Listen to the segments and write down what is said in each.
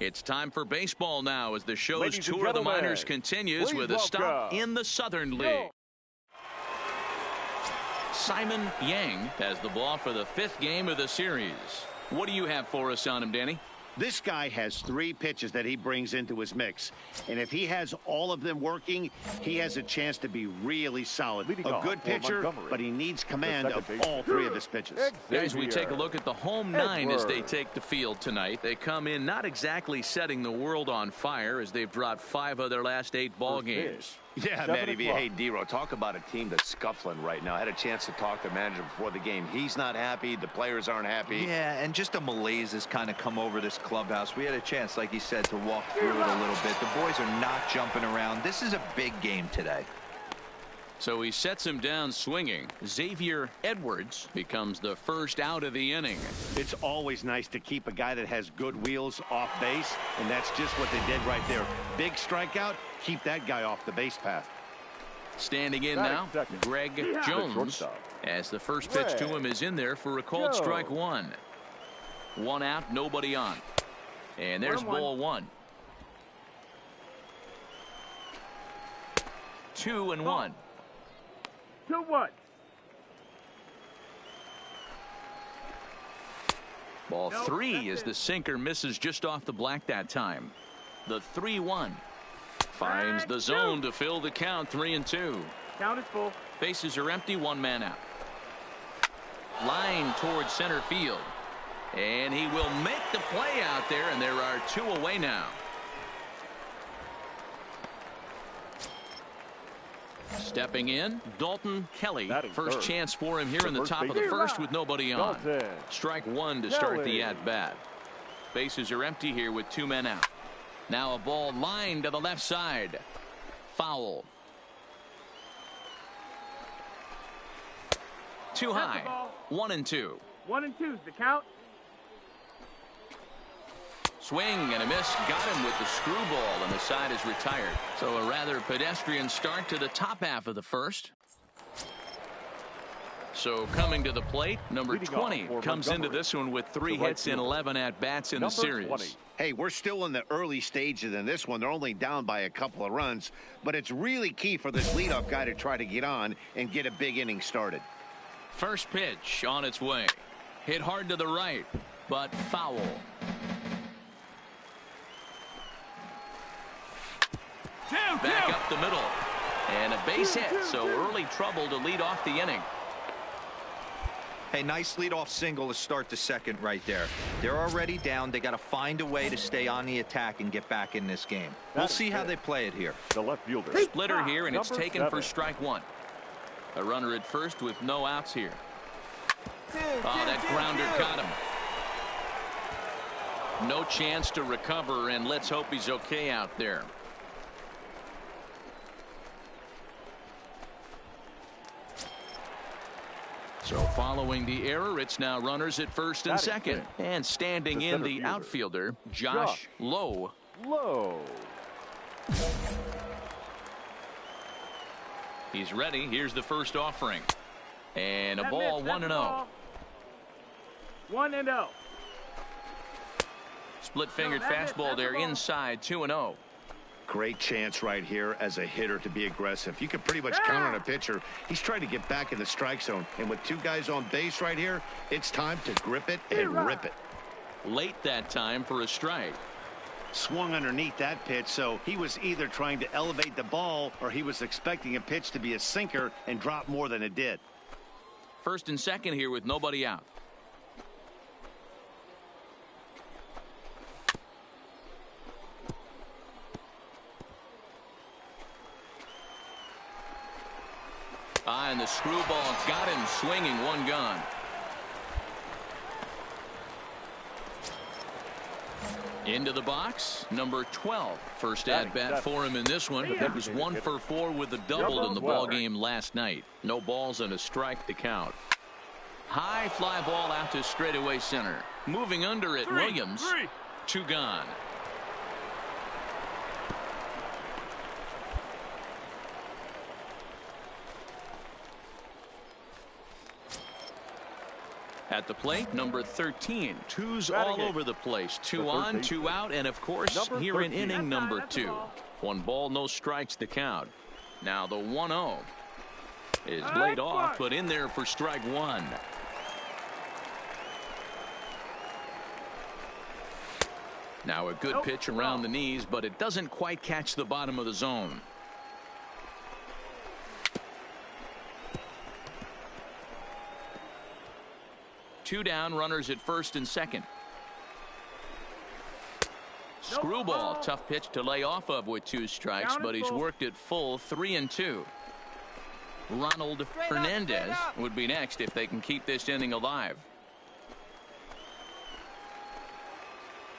It's time for baseball now as the show's Ladies and tour of the gentlemen, minors continues please with a stop welcome in the Southern League. Simon Yang has the ball for the 5th game of the series. What do you have for us on him, Danny? This guy has 3 pitches that he brings into his mix. And if he has all of them working, he has a chance to be really solid. A good pitcher, but he needs command of all 3 of his pitches. Guys, we take a look at the home 9 as they take the field tonight. They come in not exactly setting the world on fire as they've dropped 5 of their last 8 ball games. Yeah, Matty V. Hey, D-Row, talk about a team that's scuffling right now. I had a chance to talk to the manager before the game. He's not happy. The players aren't happy. Yeah, and just a malaise has kind of come over this clubhouse. We had a chance, like you said, to walk through it a little bit. The boys are not jumping around. This is a big game today. So he sets him down swinging. Xavier Edwards becomes the first out of the inning. It's always nice to keep a guy that has good wheels off base, and that's just what they did right there. Big strikeout, keep that guy off the base path. Standing in now, Greg Jones, as the first pitch to him is in there for a called strike 1. 1 out, nobody on. And there's ball 1. 2-1. 2-1. Ball 3 as the sinker misses just off the black that time. The 3-1 finds the zone to fill the count. 3-2. Count is full. Bases are empty. 1 man out. Line towards center field, and he will make the play out there, and there are 2 away now. Stepping in, Dalton Kelly. First chance for him here in the top of the 1st with nobody on. Strike 1 to start the at-bat. Bases are empty here with 2 men out. Now a ball lined to the left side. Foul. Too high. 1-2. 1-2 is the count. Swing and a miss. Got him with the screwball, and the side is retired. So a rather pedestrian start to the top half of the 1st. So coming to the plate, number 20 comes into this one with 3 hits and 11 at-bats in the series. Hey, we're still in the early stages in this one. They're only down by a couple of runs, but it's really key for this leadoff guy to try to get on and get a big inning started. First pitch on its way. Hit hard to the right, but foul. Back up the middle, and a base hit, so early trouble to lead off the inning. Hey, nice leadoff single to start the 2nd right there. They're already down. They got to find a way to stay on the attack and get back in this game. We'll see how they play it here. The left fielder. Splitter here, and it's taken for strike 1. A runner at first with no outs here. Oh, that grounder caught him. No chance to recover, and let's hope he's okay out there. So following the error, it's now runners at 1st and 2nd. And standing in the outfielder, Josh Lowe. He's ready. Here's the first offering. And a ball 1-0. 1-0. Split-fingered fastball there inside. 2-0. Great chance right here as a hitter to be aggressive. You can pretty much count on a pitcher. He's trying to get back in the strike zone. And with 2 guys on base right here, it's time to grip it and rip it. Late that time for a strike. Swung underneath that pitch, so he was either trying to elevate the ball or he was expecting a pitch to be a sinker and drop more than it did. 1st and 2nd here with nobody out. And the screwball got him swinging. 1 gone. Into the box, number 12. First at-bat for him in this one. It was 1 for 4 with a double in the ball game last night. No balls and a strike to count. High fly ball out to straightaway center. Moving under it, Williams. 2 gone. At the plate, number 13. Twos all over the place. 2 on, 2 out, and of course, here in inning number 2. 1 ball, no strikes to count. Now the 1-0 is laid off, but in there for strike 1. Now a good pitch around the knees, but it doesn't quite catch the bottom of the zone. Two down, runners at first and second. Screwball, tough pitch to lay off of with 2 strikes, but he's worked it full 3-2. Ronald Hernandez would be next if they can keep this inning alive.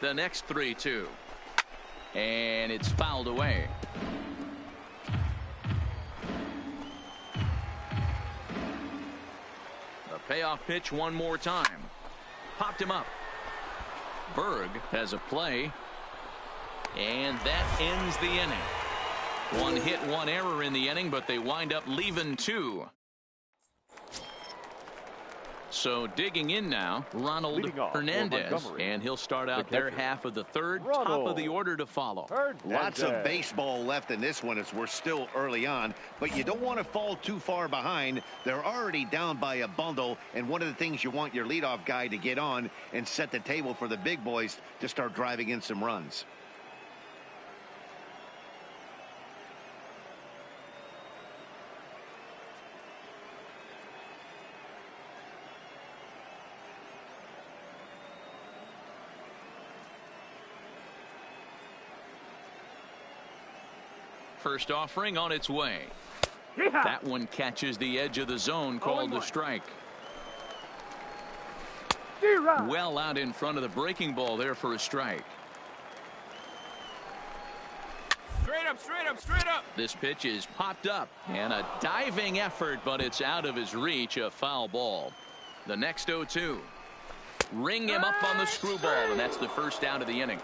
The next 3-2. And it's fouled away. The payoff pitch one more time. Popped him up. Berg has a play. And that ends the inning. 1 hit, 1 error in the inning, but they wind up leaving 2. So digging in now, Ronald Hernandez, and he'll start out their half of the third, top of the order to follow. Lots of baseball left in this one as we're still early on, but you don't want to fall too far behind. They're already down by a bundle, and one of the things you want your leadoff guy to get on and set the table for the big boys to start driving in some runs. First offering on its way. That one catches the edge of the zone, called a strike. Well out in front of the breaking ball there for a strike. Straight up, straight up, straight up. This pitch is popped up and a diving effort, but it's out of his reach. A foul ball. The next 0-2. Ring him up on the screwball, and that's the first out of the inning.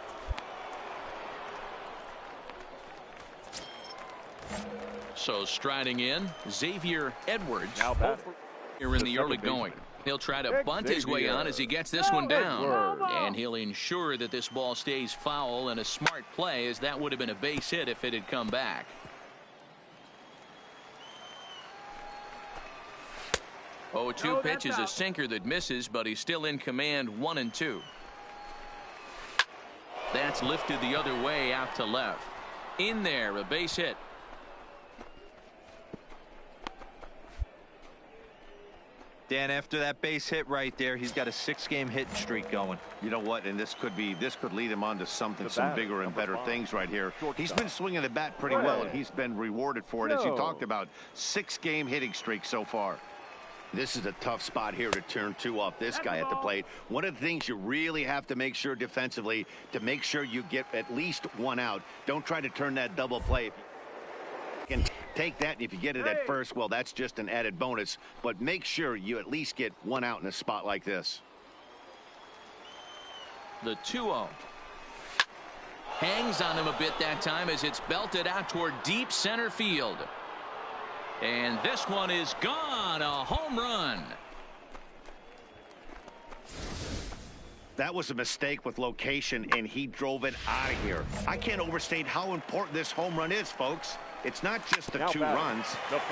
So striding in, Xavier Edwards here in the early going. He'll try to bunt his way on as he gets this one down. And he'll ensure that this ball stays foul, and a smart play, as that would have been a base hit if it had come back. Oh, 2 pitch is a sinker that misses, but he's still in command. 1-2. That's lifted the other way out to left. In there, a base hit. Dan, after that base hit right there, he's got a 6-game hitting streak going. You know what? And this could lead him on to some bigger and better things right here. He's been swinging the bat pretty well, and he's been rewarded for it, as you talked about. 6-game hitting streak so far. This is a tough spot here to turn 2 off this guy at the plate. One of the things you really have to make sure defensively, to make sure you get at least 1 out. Don't try to turn that double play. Can take that, and if you get it at first, well, that's just an added bonus, but make sure you at least get 1 out in a spot like this. The 2-0 hangs on him a bit that time as it's belted out toward deep center field, and this one is gone. A home run. That was a mistake with location, and he drove it out of here. I can't overstate how important this home run is, folks. It's not just the 2 runs.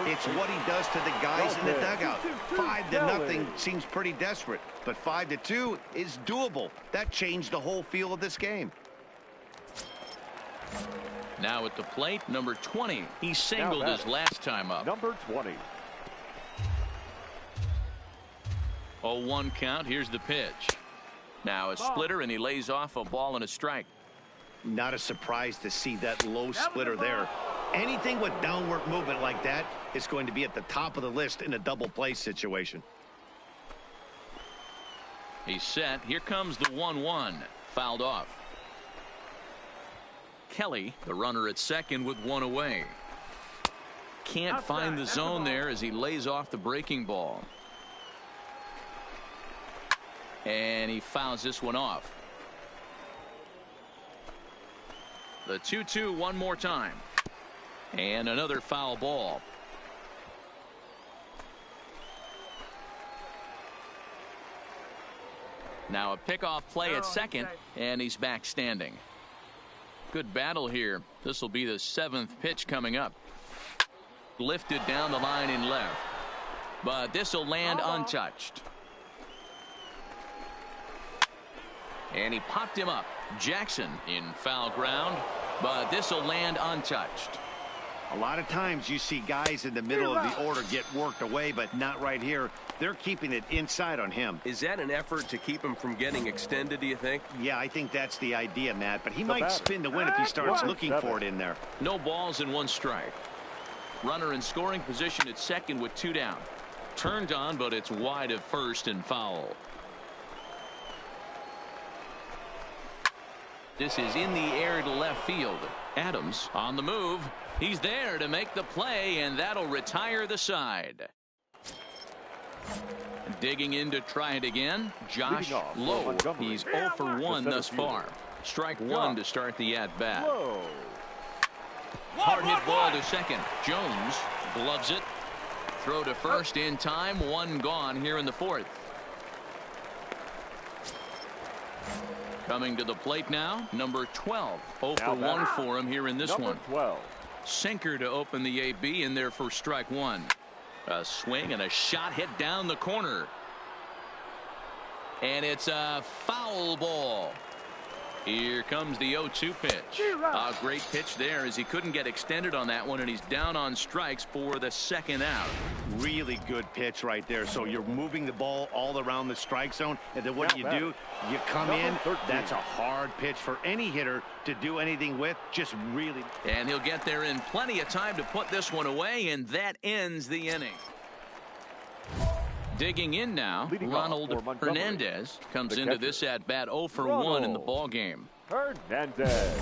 It's what he does to the guys in the dugout. 5-0 seems pretty desperate, but 5-2 is doable. That changed the whole feel of this game. Now at the plate, number 20. He singled his last time up. Number 20. 0-1 count. Here's the pitch. Now a splitter, and he lays off a ball and a strike. Not a surprise to see that low splitter there. Anything with downward movement like that is going to be at the top of the list in a double play situation. He's set. Here comes the 1-1. Fouled off. Kelly, the runner at second, with 1 away. Can't find the zone there as he lays off the breaking ball. And he fouls this one off. The 2-2 one more time. And another foul ball. Now a pickoff play at second, and he's back standing. Good battle here. This will be the 7th pitch coming up. Lifted down the line in left, but this will land untouched. And he popped him up. Jackson in foul ground, but this will land untouched. A lot of times you see guys in the middle of the order get worked away, but not right here. They're keeping it inside on him. Is that an effort to keep him from getting extended, do you think? Yeah, I think that's the idea, Matt, but he might spin to win if he starts looking for it in there. No balls and 1 strike. Runner in scoring position at second with 2 down. Turned on, but it's wide of first and foul. This is in the air to left field. Adams on the move. He's there to make the play, and that'll retire the side. Digging in to try it again, Josh Lowe. He's 0 for 1 thus far. Strike 1 to start the at-bat. Hard hit ball to second. Jones gloves it. Throw to first in time. 1 gone here in the 4th. Coming to the plate now, number 12. 0 for 1 for him here in this one. 12. Sinker to open the AB in there for strike 1. A swing and a shot hit down the corner. And it's a foul ball. Here comes the 0-2 pitch. A great pitch there as he couldn't get extended on that one, and he's down on strikes for the 2nd out. Really good pitch right there. So you're moving the ball all around the strike zone, and then what do? You come in. That's a hard pitch for any hitter to do anything with. Just really. And he'll get there in plenty of time to put this one away, and that ends the inning. Digging in now, Ronald Hernandez comes into this at bat 0 for 1 in the ball game. Hernandez.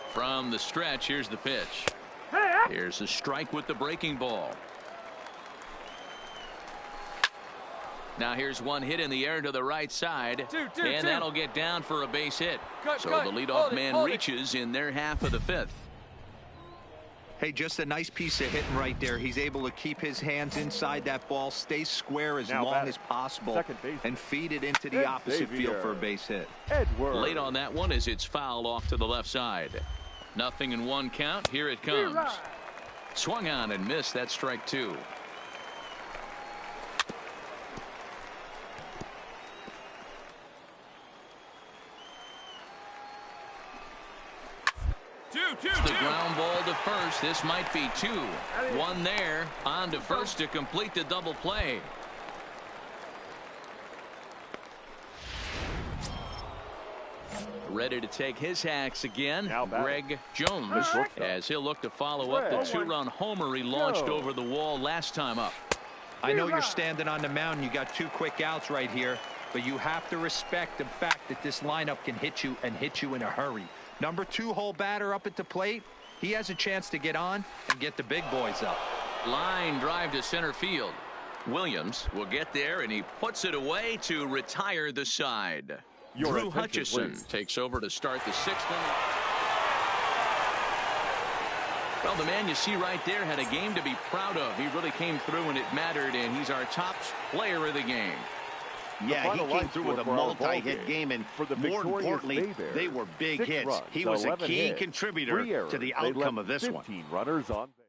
From the stretch, here's the pitch. Here's a strike with the breaking ball. Now here's one hit in the air to the right side, and that'll get down for a base hit. So the leadoff man reaches in their half of the 5th. Hey, just a nice piece of hitting right there. He's able to keep his hands inside that ball, stay square as long as possible, and feed it into the opposite field for a base hit. Late on that one as it's fouled off to the left side. 0-1 count. Here it comes. Swung on and missed. That's strike 2. The ground ball to first. This might be 2. 1 there. On to first to complete the double play. Ready to take his hacks again. Greg Jones, as he'll look to follow up the 2-run homer he launched over the wall last time up. I know you're standing on the mound. You got 2 quick outs right here, but you have to respect the fact that this lineup can hit you and hit you in a hurry. Number 2 hole batter up at the plate. He has a chance to get on and get the big boys up. Line drive to center field. Williams will get there, and he puts it away to retire the side. Drew Hutchison takes over to start the 6th inning. Well, the man you see right there had a game to be proud of. He really came through when it mattered, and he's our top player of the game. Yeah, he came through with a multi-hit game, and more importantly, they were big hits. He was a key contributor to the outcome of this one. 15 runners on base.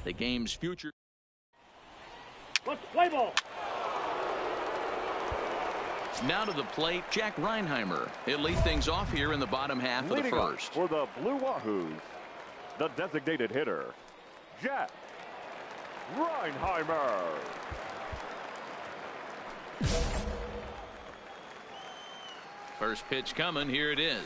the game's future. Let's play ball. Now to the plate, Jack Reinheimer. He'll lead things off here in the bottom half of the first. For the Blue Wahoos, the designated hitter, Jack Reinheimer. First pitch coming. Here it is.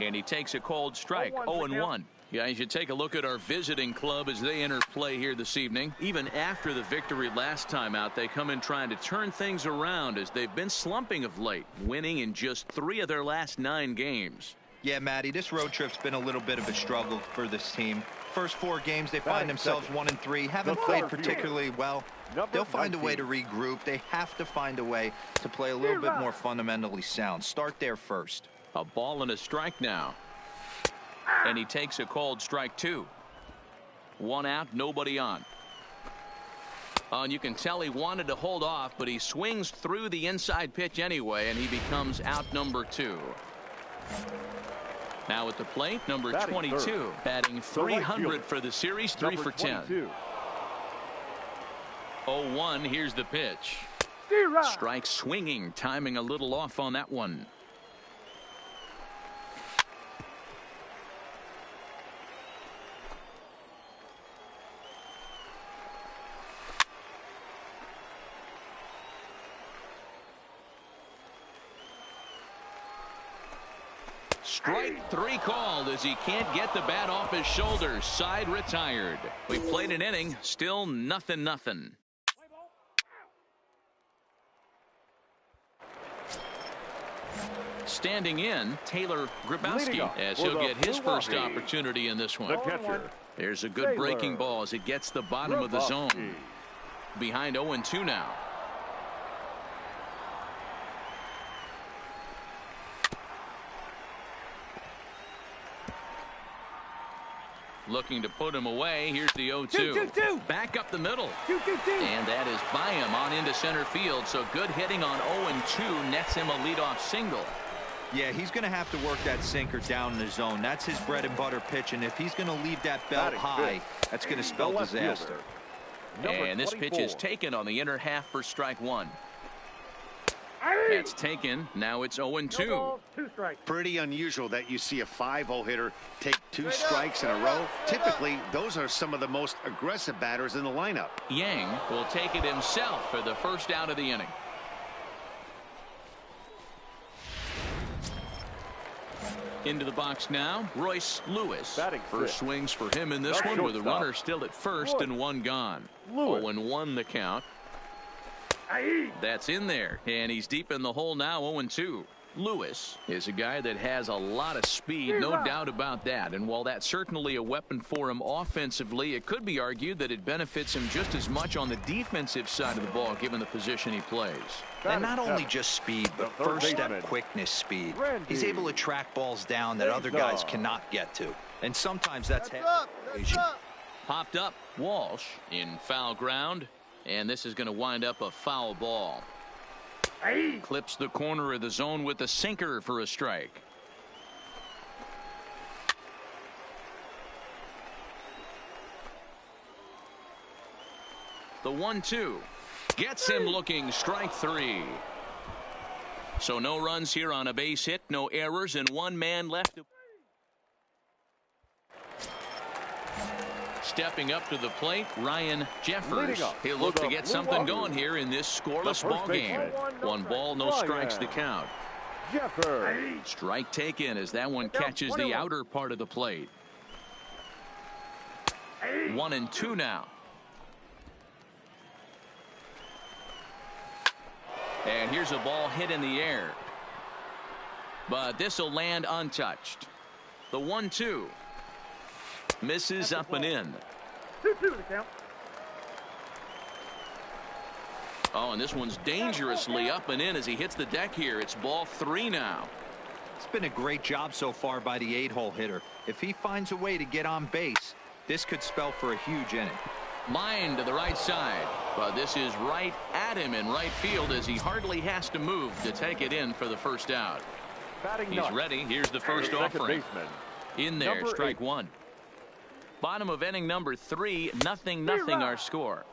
And he takes a cold strike. 0-1. Guys, you take a look at our visiting club as they enter play here this evening. Even after the victory last time out, they come in trying to turn things around as they've been slumping of late, winning in just 3 of their last 9 games. Yeah, Matty, this road trip's been a little bit of a struggle for this team. First 4 games, they find themselves 1-3. Haven't played particularly well. They'll find a way to regroup. They have to find a way to play a little bit more fundamentally sound. Start there first. A ball and a strike now. And he takes a called strike 2. 1 out, nobody on. And you can tell he wanted to hold off, but he swings through the inside pitch anyway, and he becomes out number 2. Now at the plate, number 22, batting 300 for the series, 3 for 10. 0-1, here's the pitch. Strike swinging, timing a little off on that one. Strike 3 called as he can't get the bat off his shoulders. Side retired. We played an inning, still 0-0. Standing in, Taylor Grabowski, as he'll get his first opportunity in this one. The catcher. There's a good breaking ball as it gets the bottom of the zone. Behind 0-2 now. Looking to put him away. Here's the 0-2. Back up the middle. And that is by him on into center field. So good hitting on 0-2 nets him a leadoff single. Yeah, he's going to have to work that sinker down in the zone. That's his bread and butter pitch. And if he's going to leave that belt high, that's going to spell disaster. And this pitch is taken on the inner half for strike 1. That's taken. Now it's 0-2. Pretty unusual that you see a 5-0 hitter take 2 strikes in a row. Typically, those are some of the most aggressive batters in the lineup. Yang will take it himself for the first out of the inning. Into the box now, Royce Lewis. First swings for him in this one with a runner still at first and 1 gone. 0-1 the count. That's in there, and he's deep in the hole now. 0-2. Lewis is a guy that has a lot of speed, no doubt about that. And while that's certainly a weapon for him offensively, it could be argued that it benefits him just as much on the defensive side of the ball, given the position he plays. And not only just speed, but first step quickness speed. He's able to track balls down that other guys cannot get to. And sometimes that's popped up. Walsh in foul ground. And this is going to wind up a foul ball. Clips the corner of the zone with the sinker for a strike. The 1-2 gets him looking. Strike 3. So no runs here on a base hit, no errors, and 1 man left. Stepping up to the plate, Ryan Jeffers. He'll look to get something going here in this scoreless ball game. 1 ball, no strikes to count. Strike taken as that one catches the outer part of the plate. 1-2 now. And here's a ball hit in the air. But this will land untouched. The 1-2. Misses up and in. 2-2 the count. Oh, and this one's dangerously up and in as he hits the deck here. It's ball 3 now. It's been a great job so far by the 8-hole hitter. If he finds a way to get on base, this could spell for a huge inning. Line to the right side. But this is right at him in right field as he hardly has to move to take it in for the first out. He's ready. Here's the first offering. In there, strike 1. Bottom of inning number 3, 0-0 our score.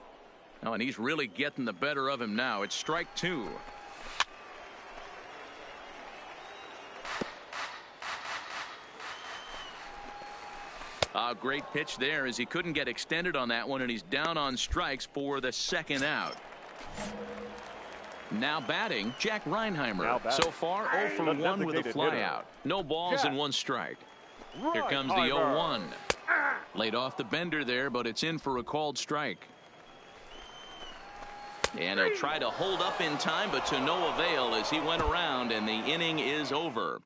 Oh, and he's really getting the better of him now. It's strike 2. A great pitch there as he couldn't get extended on that one, and he's down on strikes for the second out. Now batting, Jack Reinheimer. So far 0 for 1 with a flyout. No balls and 1 strike. Here comes the 0-1. Laid off the bender there, but it's in for a called strike. And he'll try to hold up in time, but to no avail as he went around, and the inning is over.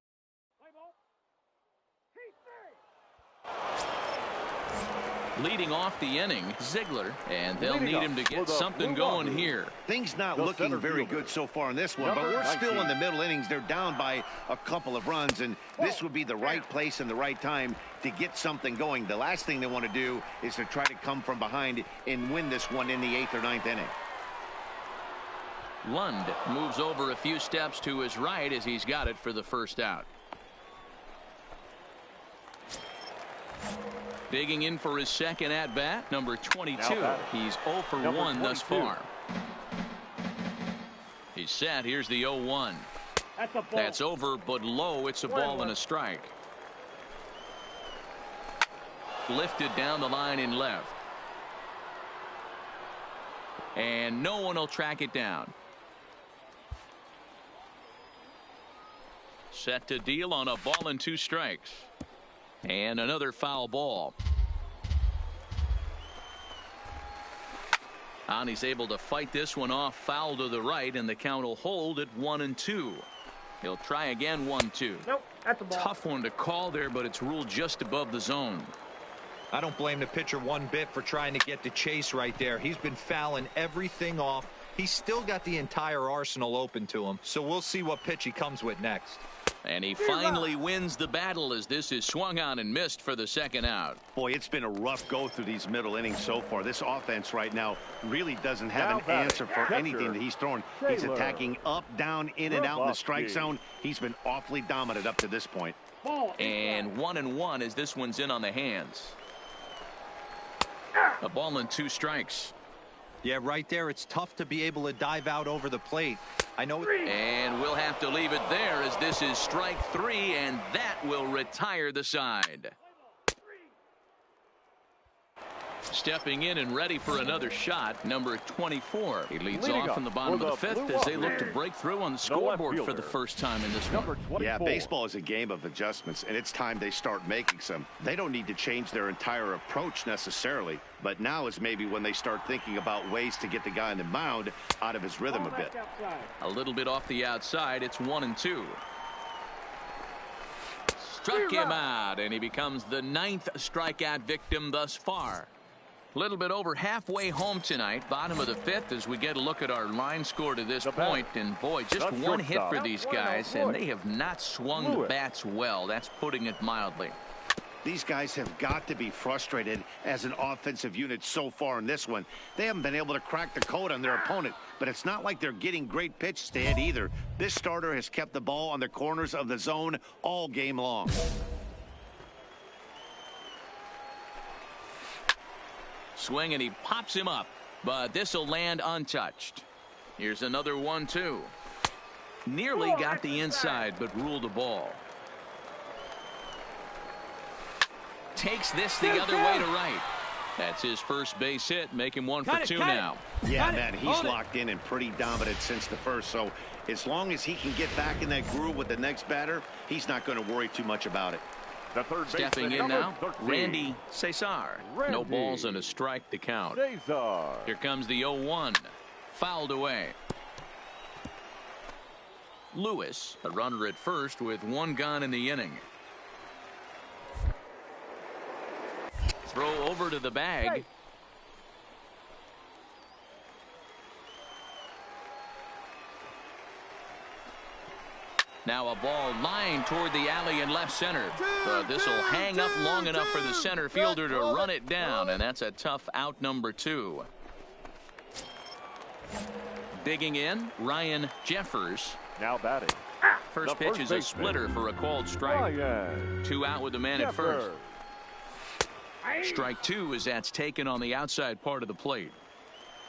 Leading off the inning, Ziegler, and they'll need him to get something going here. Things not looking very good so far in this one, but we're still in the middle innings. They're down by a couple of runs, and this would be the right place and the right time to get something going. The last thing they want to do is to try to come from behind and win this one in the 8th or 9th inning. Lund moves over a few steps to his right as he's got it for the first out. Digging in for his second at-bat, number 22. He's 0 for 1 thus far. He's set. Here's the 0-1. That's over, but low. It's a ball and a strike. Lifted down the line in left. And no one will track it down. Set to deal on a ball and 2 strikes. And another foul ball. And he's able to fight this one off, foul to the right, and the count will hold at 1-2. He'll try again, 1-2. Nope, that's a ball. Tough one to call there, but it's ruled just above the zone. I don't blame the pitcher one bit for trying to get the chase right there. He's been fouling everything off. He's still got the entire arsenal open to him, so we'll see what pitch he comes with next. And he finally wins the battle as this is swung on and missed for the second out. Boy, it's been a rough go through these middle innings so far. This offense right now really doesn't have an answer for anything that he's throwing. He's attacking up, down, in and out in the strike zone. He's been awfully dominant up to this point. And 1-1 as this one's in on the hands. A ball and 2 strikes. Yeah, right there. It's tough to be able to dive out over the plate. I know. And we'll have to leave it there as this is strike 3, and that will retire the side. Stepping in and ready for another shot, number 24. He leads off in the bottom of the 5th as they look to break through on the scoreboard for the first time in this one. Yeah, baseball is a game of adjustments, and it's time they start making some. They don't need to change their entire approach necessarily, but now is maybe when they start thinking about ways to get the guy on the mound out of his rhythm a bit. A little bit off the outside. It's 1-2. Struck him out, and he becomes the 9th strikeout victim thus far. A little bit over halfway home tonight, bottom of the 5th, as we get a look at our line score to this point. And boy, just one hit for these guys, and they have not swung the bats well. That's putting it mildly. These guys have got to be frustrated as an offensive unit so far in this one. They haven't been able to crack the code on their opponent, but it's not like they're getting great pitches to hit either. This starter has kept the ball on the corners of the zone all game long. Swing, and he pops him up, but this will land untouched. Here's another 1-2. Nearly got the inside, but ruled a ball. Takes this the other way to right. That's his first base hit, make him 1 for 2 now. Yeah, man, he's locked in and pretty dominant since the first, so as long as he can get back in that groove with the next batter, he's not going to worry too much about it. Stepping in now, Randy Cesar. No balls and a strike to count. Here comes the 0-1. Fouled away. Lewis, a runner at first with 1 gone in the inning. Throw over to the bag. Now a ball lined toward the alley in left center. But this will hang up long enough for the center fielder to run it down, and that's a tough out number 2. Digging in, Ryan Jeffers. Now batting. First pitch is a splitter for a called strike. 2 out with the man at first. Strike two as that's taken on the outside part of the plate.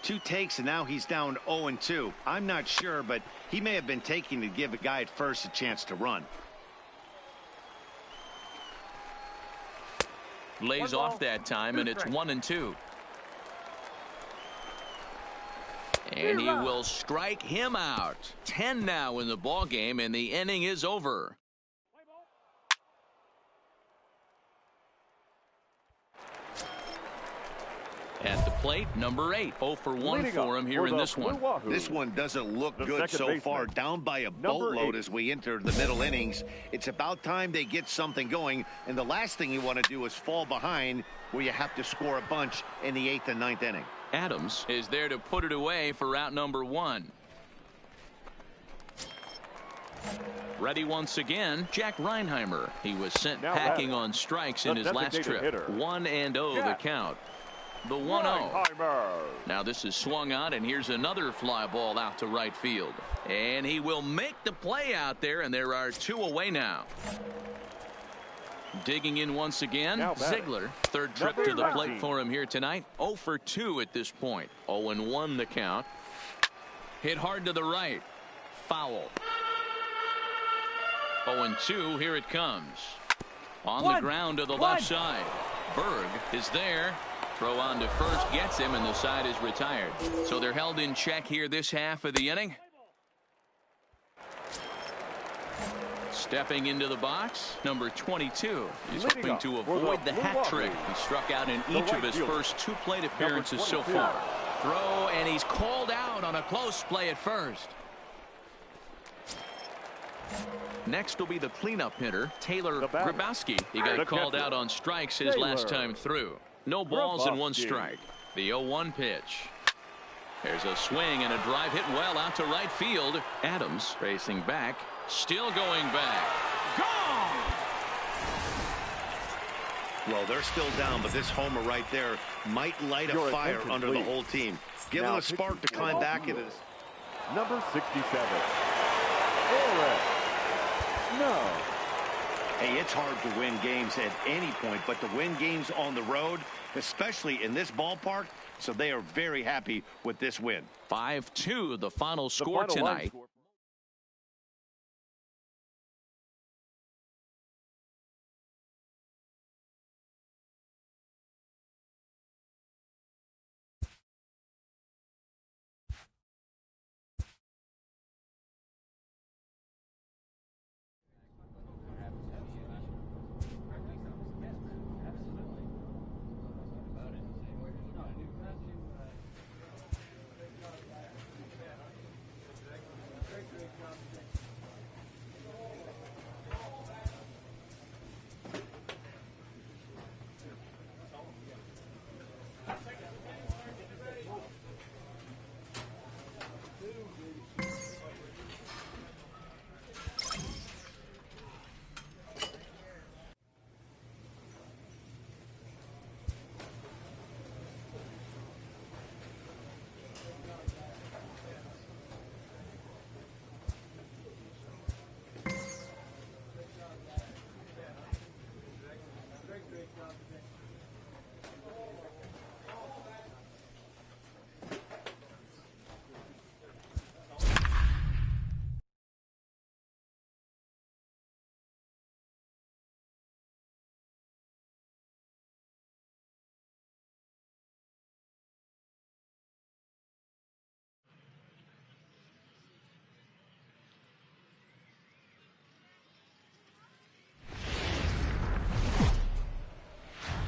2 takes, and now he's down 0-2. I'm not sure, but he may have been taking to give a guy at first a chance to run. Lays off that time, and it's 1-2. And he will strike him out. 10 now in the ball game, and the inning is over. At the plate, number 8. 0 for 1 for him here in this one. This one doesn't look good so far. Down by a boatload as we enter the middle innings. It's about time they get something going. And the last thing you want to do is fall behind where you have to score a bunch in the 8th and 9th inning. Adams is there to put it away for out number 1. Ready once again, Jack Reinheimer. He was sent packing on strikes in his last trip. 1-0 the count. The 1-0. Now this is swung on, and here's another fly ball out to right field. And he will make the play out there, and there are 2 away now. Digging in once again, Ziegler. Third trip to the plate for him here tonight. 0 for 2 at this point. 0-1 the count. Hit hard to the right. Foul. 0-2, here it comes. On the ground to the left side. Berg is there. Throw on to first, gets him, and the side is retired. So they're held in check here this half of the inning. Stepping into the box, number 22. He's hoping to avoid the hat trick. He struck out in each of his first 2 plate appearances so far. Throw, and he's called out on a close play at first. Next will be the cleanup hitter, Taylor Grabowski. He got called out on strikes his last time through. No balls and 1 strike. The 0-1 pitch. There's a swing and a drive hit well out to right field. Adams racing back. Still going back. Gone! Well, they're still down, but this homer right there might light a fire under the whole team. Give them a spark to climb back into this. Number 67. No. Hey, it's hard to win games at any point, but to win games on the road, especially in this ballpark, so they are very happy with this win. 5-2, the final score tonight.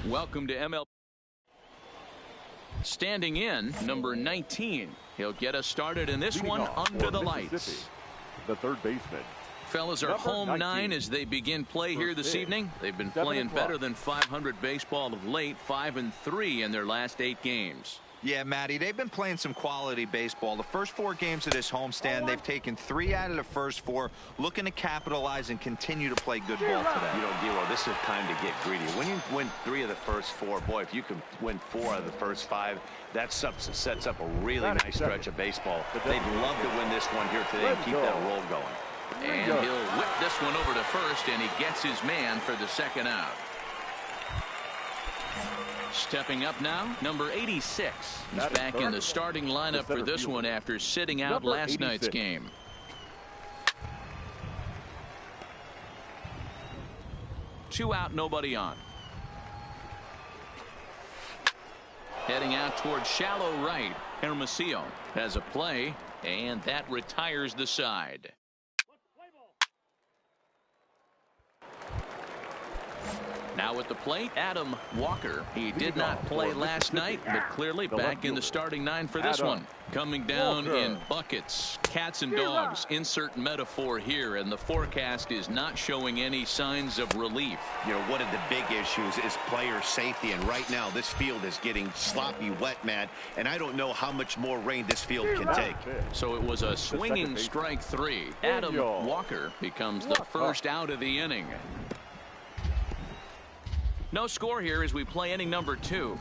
Welcome to ML. Standing in, number 19. He'll get us started in this one under the lights. The third baseman. Fellas are home 9 as they begin play here this evening. They've been playing better than .500 baseball of late, 5-3 in their last 8 games. Yeah, Matty, they've been playing some quality baseball. The first 4 games of this homestand, they've taken 3 out of the first 4, looking to capitalize and continue to play good ball today. You know, Dero, this is time to get greedy. When you win 3 of the first 4, boy, if you can win 4 out of the first 5, that sets up a really nice stretch of baseball. They'd love to win this one here today and keep that roll going. And he'll whip this one over to first, and he gets his man for the second out. Stepping up now, number 86. He's back in the starting lineup for this one after sitting out last night's game. Two out, nobody on. Heading out towards shallow right. Hermosillo has a play, and that retires the side. Now at the plate, Adam Walker. He did not play last night, but clearly back in the starting nine for this one. Coming down in buckets. Cats and dogs. Insert metaphor here, and the forecast is not showing any signs of relief. You know, one of the big issues is player safety, and right now this field is getting sloppy wet, Matt, and I don't know how much more rain this field can take. So it was a swinging strike three. Adam Walker becomes the first out of the inning. No score here as we play inning number 2.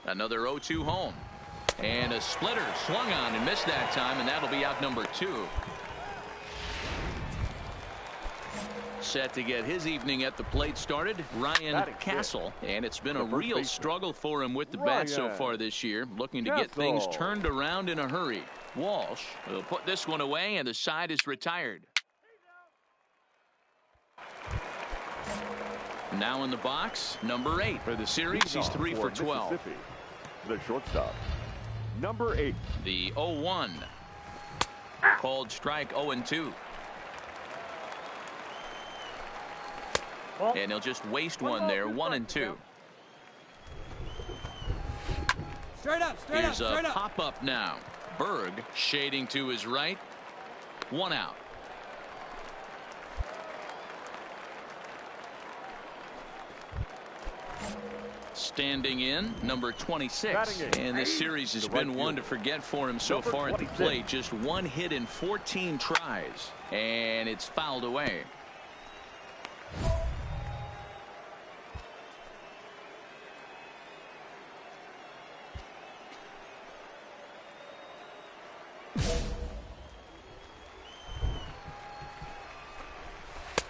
Another 0-2 home. And a splitter swung on and missed that time, and that'll be out number 2. Set to get his evening at the plate started, Ryan Castle, and it's been a real struggle for him with the bat so far this year, looking to get things turned around in a hurry. Walsh will put this one away, and the side is retired. Now in the box, number 8 for the series. He's 3 for 12. The shortstop, number 8. The 0-1 called strike. 0-2. And he'll just waste one there. 1-2. Here's a pop-up now. Berg shading to his right. 1 out. Standing in, number 26. And this series has been one to forget for him so far at the plate. Just 1 hit in 14 tries. And it's fouled away.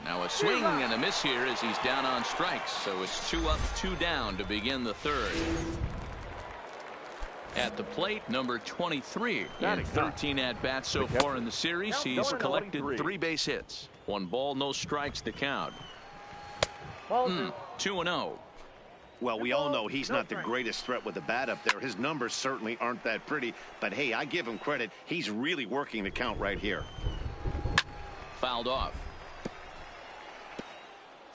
Now a swing and a miss here as he's down on strikes. So it's 2 up, 2 down to begin the third. At the plate, number 23. In 13 at-bats so far in the series, he's collected 3 base hits. 1 ball, no strikes to count. 2-0. Well, we all know he's not the greatest threat with the bat up there. His numbers certainly aren't that pretty. But, hey, I give him credit. He's really working the count right here. Fouled off.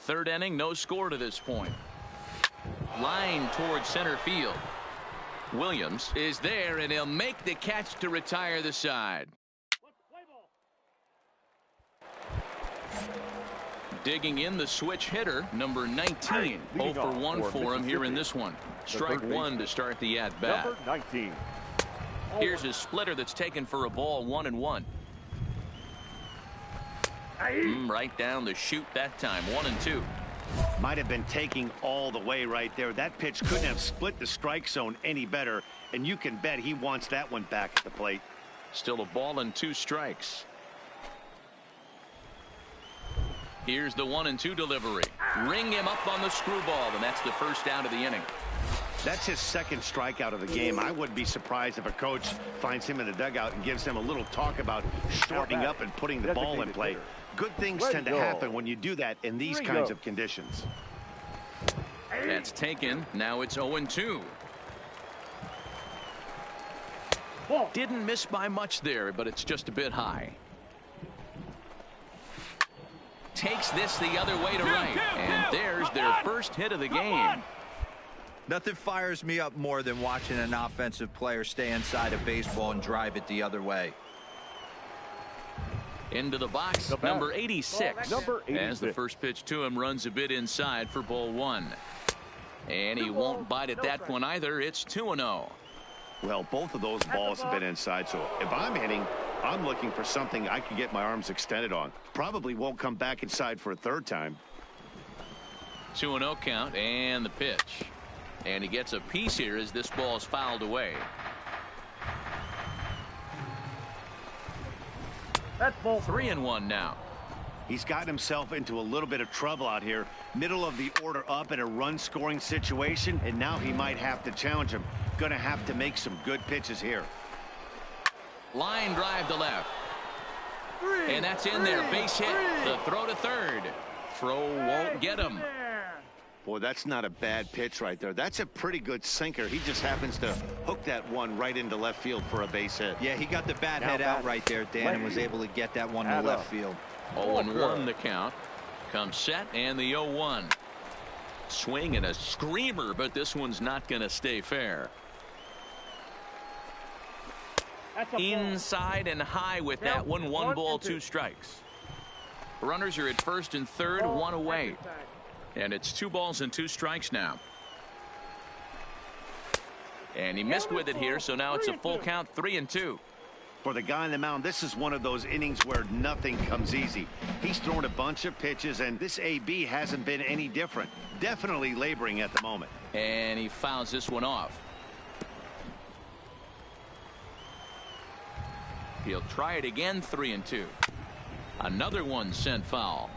Third inning, no score to this point. Line towards center field. Williams is there, and he'll make the catch to retire the side. Digging in the switch hitter, number 19. 0 for 1 for him here in this one. Strike 1 to start the at-bat. Number 19. Here's a splitter that's taken for a ball. 1-1. Right down the chute that time. 1-2. Might have been taking all the way right there. That pitch couldn't have split the strike zone any better, and you can bet he wants that one back at the plate. Still a ball and 2 strikes. Here's the 1-2 delivery. Ring him up on the screwball, and that's the first out of the inning. That's his second strikeout of the game. I wouldn't be surprised if a coach finds him in the dugout and gives him a little talk about shortening up and putting the ball in play. Good things tend to happen when you do that in these kinds of conditions. That's taken. Now it's 0-2. Didn't miss by much there, but it's just a bit high. Takes this the other way to right. And there's their first hit of the game. Nothing fires me up more than watching an offensive player stay inside a baseball and drive it the other way. Into the box, number 86. As the first pitch to him runs a bit inside for ball 1. And he won't bite at that one either. It's 2-0. Well, both of those balls have been inside, so if I'm hitting, I'm looking for something I can get my arms extended on. Probably won't come back inside for a third time. 2-0 count and the pitch. And he gets a piece here as this ball is fouled away. That's ball 3-1 now. He's gotten himself into a little bit of trouble out here. Middle of the order up in a run-scoring situation, and now he might have to challenge him. Going to have to make some good pitches here. Line drive to left. And that's in there. Base hit. The throw to third. Throw won't get him. Boy, that's not a bad pitch right there. That's a pretty good sinker. He just happens to hook that one right into left field for a base hit. Yeah, he got the bat head out right there, Dan, and was able to get that one to left field. 0-1 the count. Comes set and the 0-1. Swing and a screamer, but this one's not going to stay fair. Inside and high with that one. 1 ball, 2 strikes. Runners are at first and third, 1 away. And it's 2 balls and 2 strikes now. And he missed with it here, so now it's a full count, 3-2. For the guy on the mound, this is one of those innings where nothing comes easy. He's thrown a bunch of pitches, and this AB hasn't been any different. Definitely laboring at the moment. And he fouls this one off. He'll try it again, 3-2. Another one sent foul.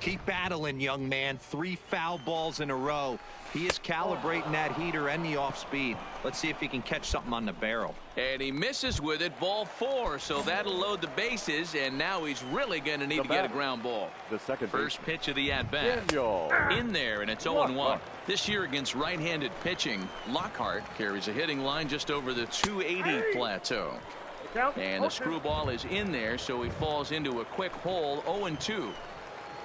Keep battling, young man. 3 foul balls in a row. He is calibrating that heater and the off speed. Let's see if he can catch something on the barrel. And he misses with it, ball 4, so that'll load the bases, and now he's really going to need to get a ground ball. The second first pitch of the at-bat. In there, and it's 0-1. This year against right-handed pitching, Lockhart carries a hitting line just over the 280 plateau. And the screwball is in there, so he falls into a quick hole, 0-2.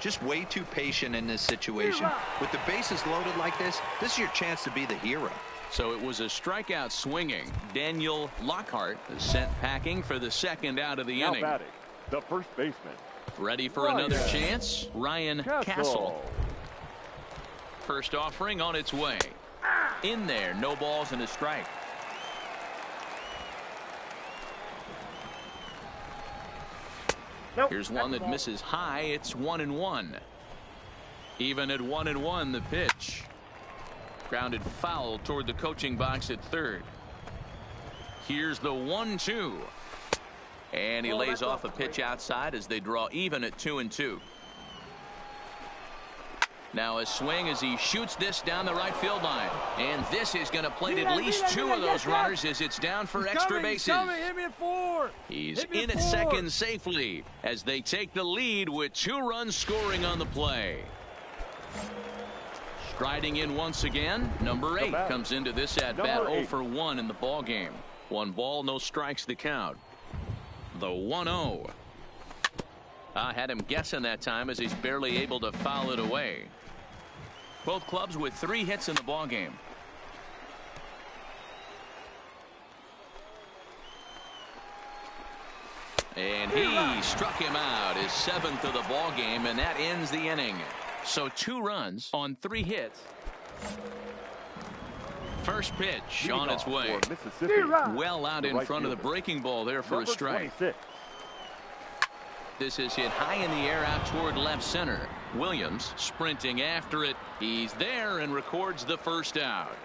Just way too patient in this situation. With the bases loaded like this is your chance to be the hero. So it was a strikeout swinging. Daniel Lockhart is sent packing for the second out of the inning. Batting, the first baseman. Ready for another chance, Ryan Castle. First offering on its way. In there, no balls and a strike. Here's one that misses high. It's 1-1. Even at 1-1, the pitch. Grounded foul toward the coaching box at third. Here's the 1-2. And he lays off a pitch outside as they draw even at 2-2. Now a swing as he shoots this down the right field line. And this is going to plate at least 2 of those runners as it's down for extra bases. He's in at second safely as they take the lead with 2 runs scoring on the play. Striding in once again, number 8 comes into this at-bat 0 for 1 in the ball game. 1 ball, no strikes the count. The 1-0. I had him guessing that time as he's barely able to foul it away. Both clubs with 3 hits in the ball game. And he struck him out, his 7th of the ball game, and that ends the inning. So 2 runs on 3 hits. First pitch on its way. Well out in front of the breaking ball there for a strike. 26. This is hit high in the air out toward left center. Williams sprinting after it. He's there and records the first out.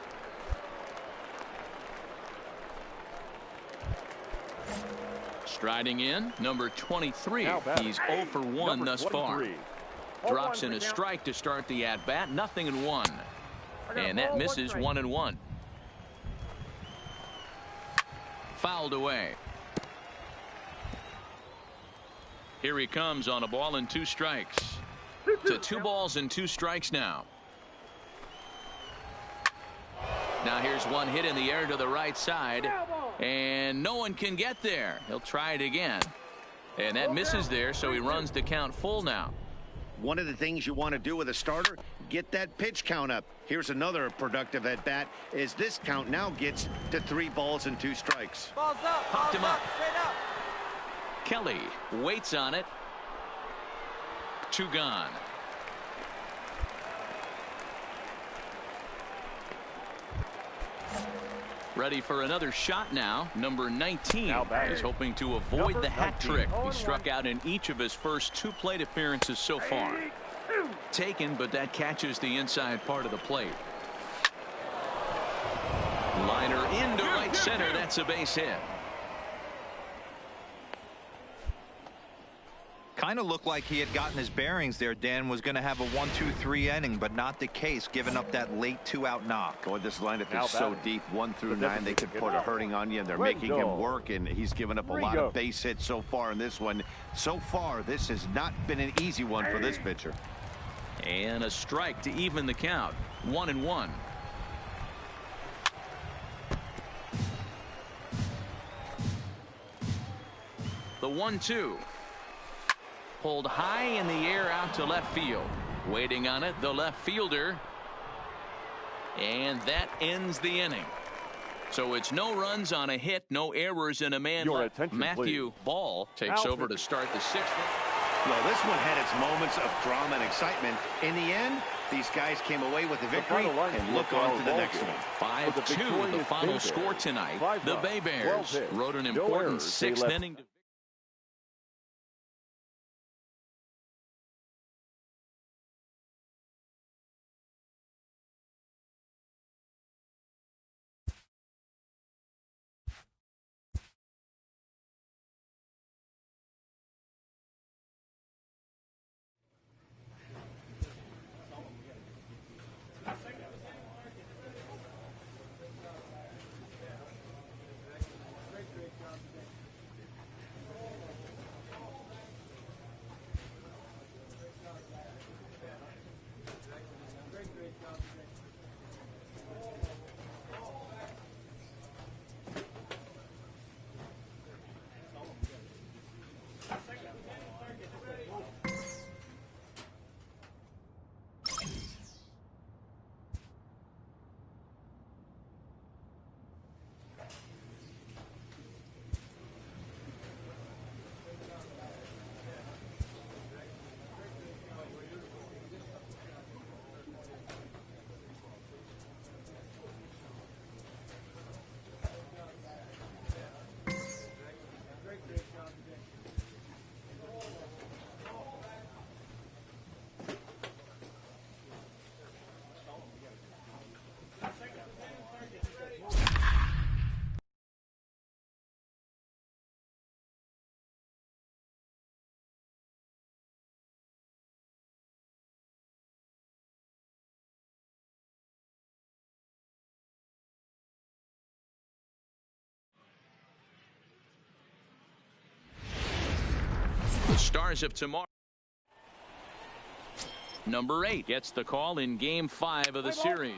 Striding in, number 23. He's 0 for 1 thus far. Drops in a strike to start the at-bat. 0-1. And that misses 1-1. Fouled away. Here he comes on a ball and 2 strikes. To 2 balls and 2 strikes now. Now here's one hit in the air to the right side. And no one can get there. He'll try it again. And that misses there, so he runs the count full now. One of the things you want to do with a starter, get that pitch count up. Here's another productive at bat as this count now gets to 3 balls and 2 strikes. Balls up. Popped him up. Straight up. Kelly waits on it. 2 gone. Ready for another shot now. Number 19 is hoping to avoid the hat trick. He struck out in each of his first 2 plate appearances so far. Taken, but that catches the inside part of the plate. Liner into right center. That's a base hit. Kind of looked like he had gotten his bearings there. Dan was going to have a 1-2-3 inning, but not the case, giving up that late 2-out knock. Boy, this lineup is so deep, 1 through 9. They could put a hurting on you, and they're making him work, and he's given up a lot of base hits so far in this one. So far, this has not been an easy one for this pitcher. And a strike to even the count. 1-1. The 1-2. Pulled high in the air out to left field. Waiting on it, the left fielder. And that ends the inning. So it's no runs on a hit, no errors, in a man left. Matthew Ball takes over to start the 6th. Well, this one had its moments of drama and excitement. In the end, these guys came away with the victory and look on to the next one. 5-2 the final score tonight. The Bay Bears wrote an important 6th inning. The Stars of tomorrow. Number 8 gets the call in Game 5 of the series.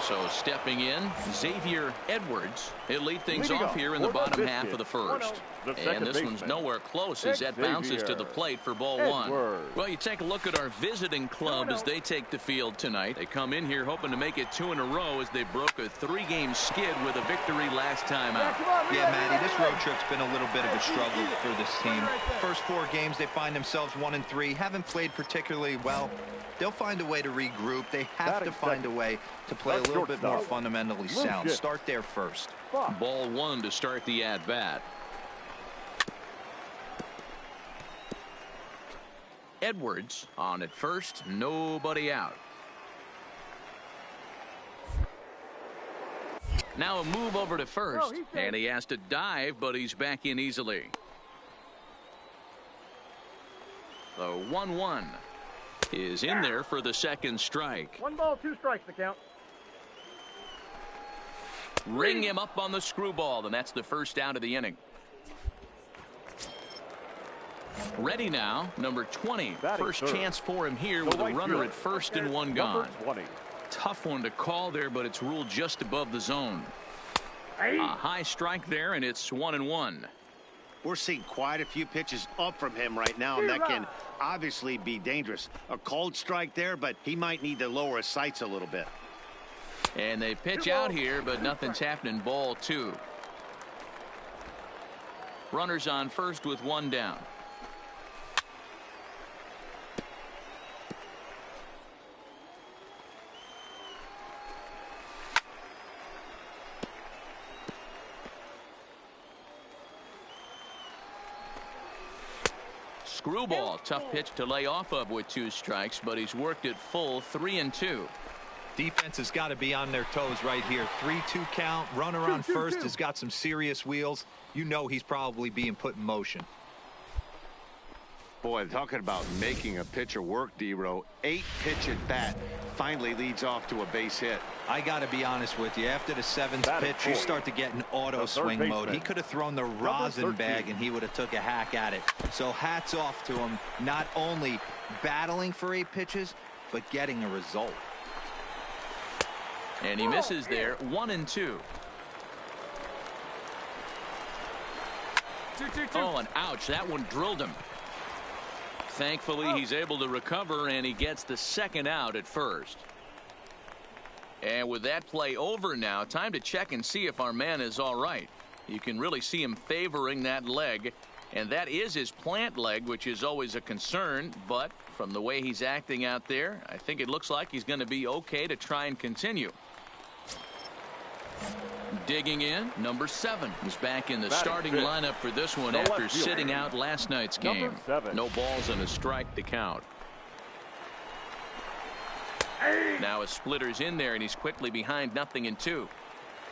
So stepping in, Xavier Edwards. He'll lead things off here in the bottom half of the first. And this one's nowhere close as that bounces to the plate for ball 1. Well, you take a look at our visiting club as they take the field tonight. They come in here hoping to make it 2 in a row as they broke a 3-game skid with a victory last time out. Yeah, Matty, this road trip's been a little bit of a struggle for this team. First 4 games, they find themselves 1-3. Haven't played particularly well. They'll find a way to regroup. They have to find a way to play a little bit more fundamentally sound. Start there first. Ball 1 to start the at-bat. Edwards on at first, nobody out. Now a move over to first, and he has to dive, but he's back in easily. The 1-1 is in there for the second strike. 1 ball, 2 strikes to count. Ring him up on the screwball, and that's the first out of the inning. Ready now, number 20. First chance for him here with a runner at first and 1 gone. Tough one to call there, but it's ruled just above the zone. A high strike there, and it's 1-1. We're seeing quite a few pitches up from him right now, and that can obviously be dangerous. A cold strike there, but he might need to lower his sights a little bit. And they pitch out here, but nothing's happening. Ball 2. Runners on first with 1 down. Screwball, tough pitch to lay off of with 2 strikes, but he's worked it full 3-2. Defense has got to be on their toes right here. 3-2 count. Runner on first has got some serious wheels. You know he's probably being put in motion. Boy, talking about making a pitcher work, D-Row. 8-pitch at bat finally leads off to a base hit. I got to be honest with you. After the 7th pitch, you start to get in auto swing mode. He could have thrown the rosin bag and he would have took a hack at it. So hats off to him, not only battling for 8 pitches, but getting a result. And he misses there. 1-2. Oh, and ouch, that one drilled him. Thankfully, he's able to recover, and he gets the second out at first. And with that play over now, time to check and see if our man is all right. You can really see him favoring that leg, and that is his plant leg, which is always a concern. But from the way he's acting out there, I think it looks like he's going to be okay to try and continue. Digging in, number 7. He's back in the starting lineup for this one after sitting out last night's game. No balls and a strike to count. Now a splitter's in there, and he's quickly behind 0-2.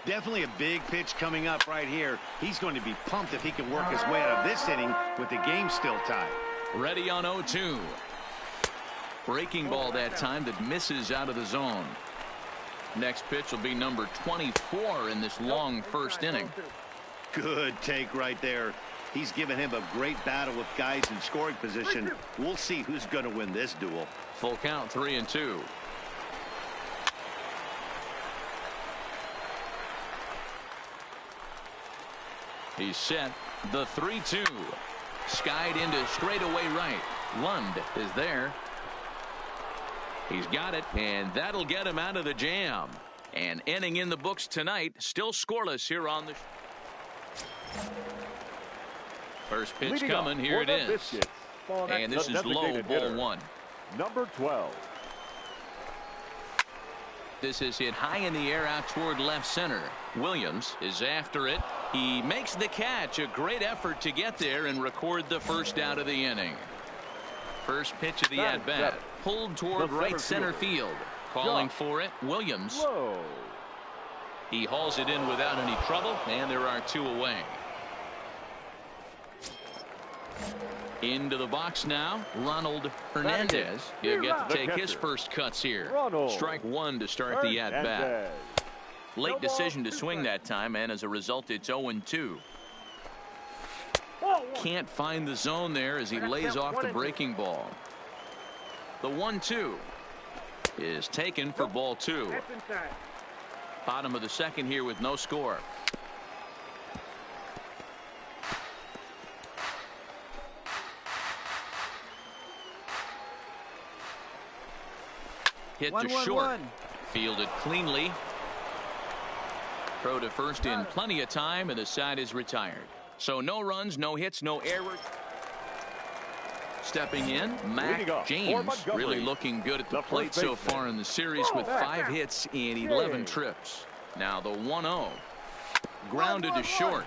Definitely a big pitch coming up right here. He's going to be pumped if he can work his way out of this inning with the game still tied. Ready on 0-2. Breaking ball that time that misses out of the zone. Next pitch will be number 24 in this long first inning. Good take right there. He's given him a great battle with guys in scoring position. We'll see who's going to win this duel. Full count, 3-2. He's set. The 3-2. Skied into straightaway right. Lund is there. He's got it, and that'll get him out of the jam. And inning in the books tonight, still scoreless here on the first pitch coming. Here it is. And this is low, ball 1. Number 12. This is hit high in the air out toward left center. Williams is after it. He makes the catch. A great effort to get there and record the first out of the inning. First pitch of the at-bat. Pulled toward right center field. Calling for it, Williams. He hauls it in without any trouble, and there are 2 away. Into the box now, Ronald Hernandez. He'll get to take his first cuts here. Strike 1 to start the at-bat. Late decision to swing that time, and as a result, it's 0-2. Can't find the zone there as he lays off the breaking ball. The 1-2 is taken for ball 2. Bottom of the second here with no score. Hit to short. Fielded cleanly. Throw to first in plenty of time, and the side is retired. So no runs, no hits, no errors. Stepping in, Mac James, really looking good at the plate so far in the series with 5 hits in 11 trips. Now the 1-0. Grounded to short.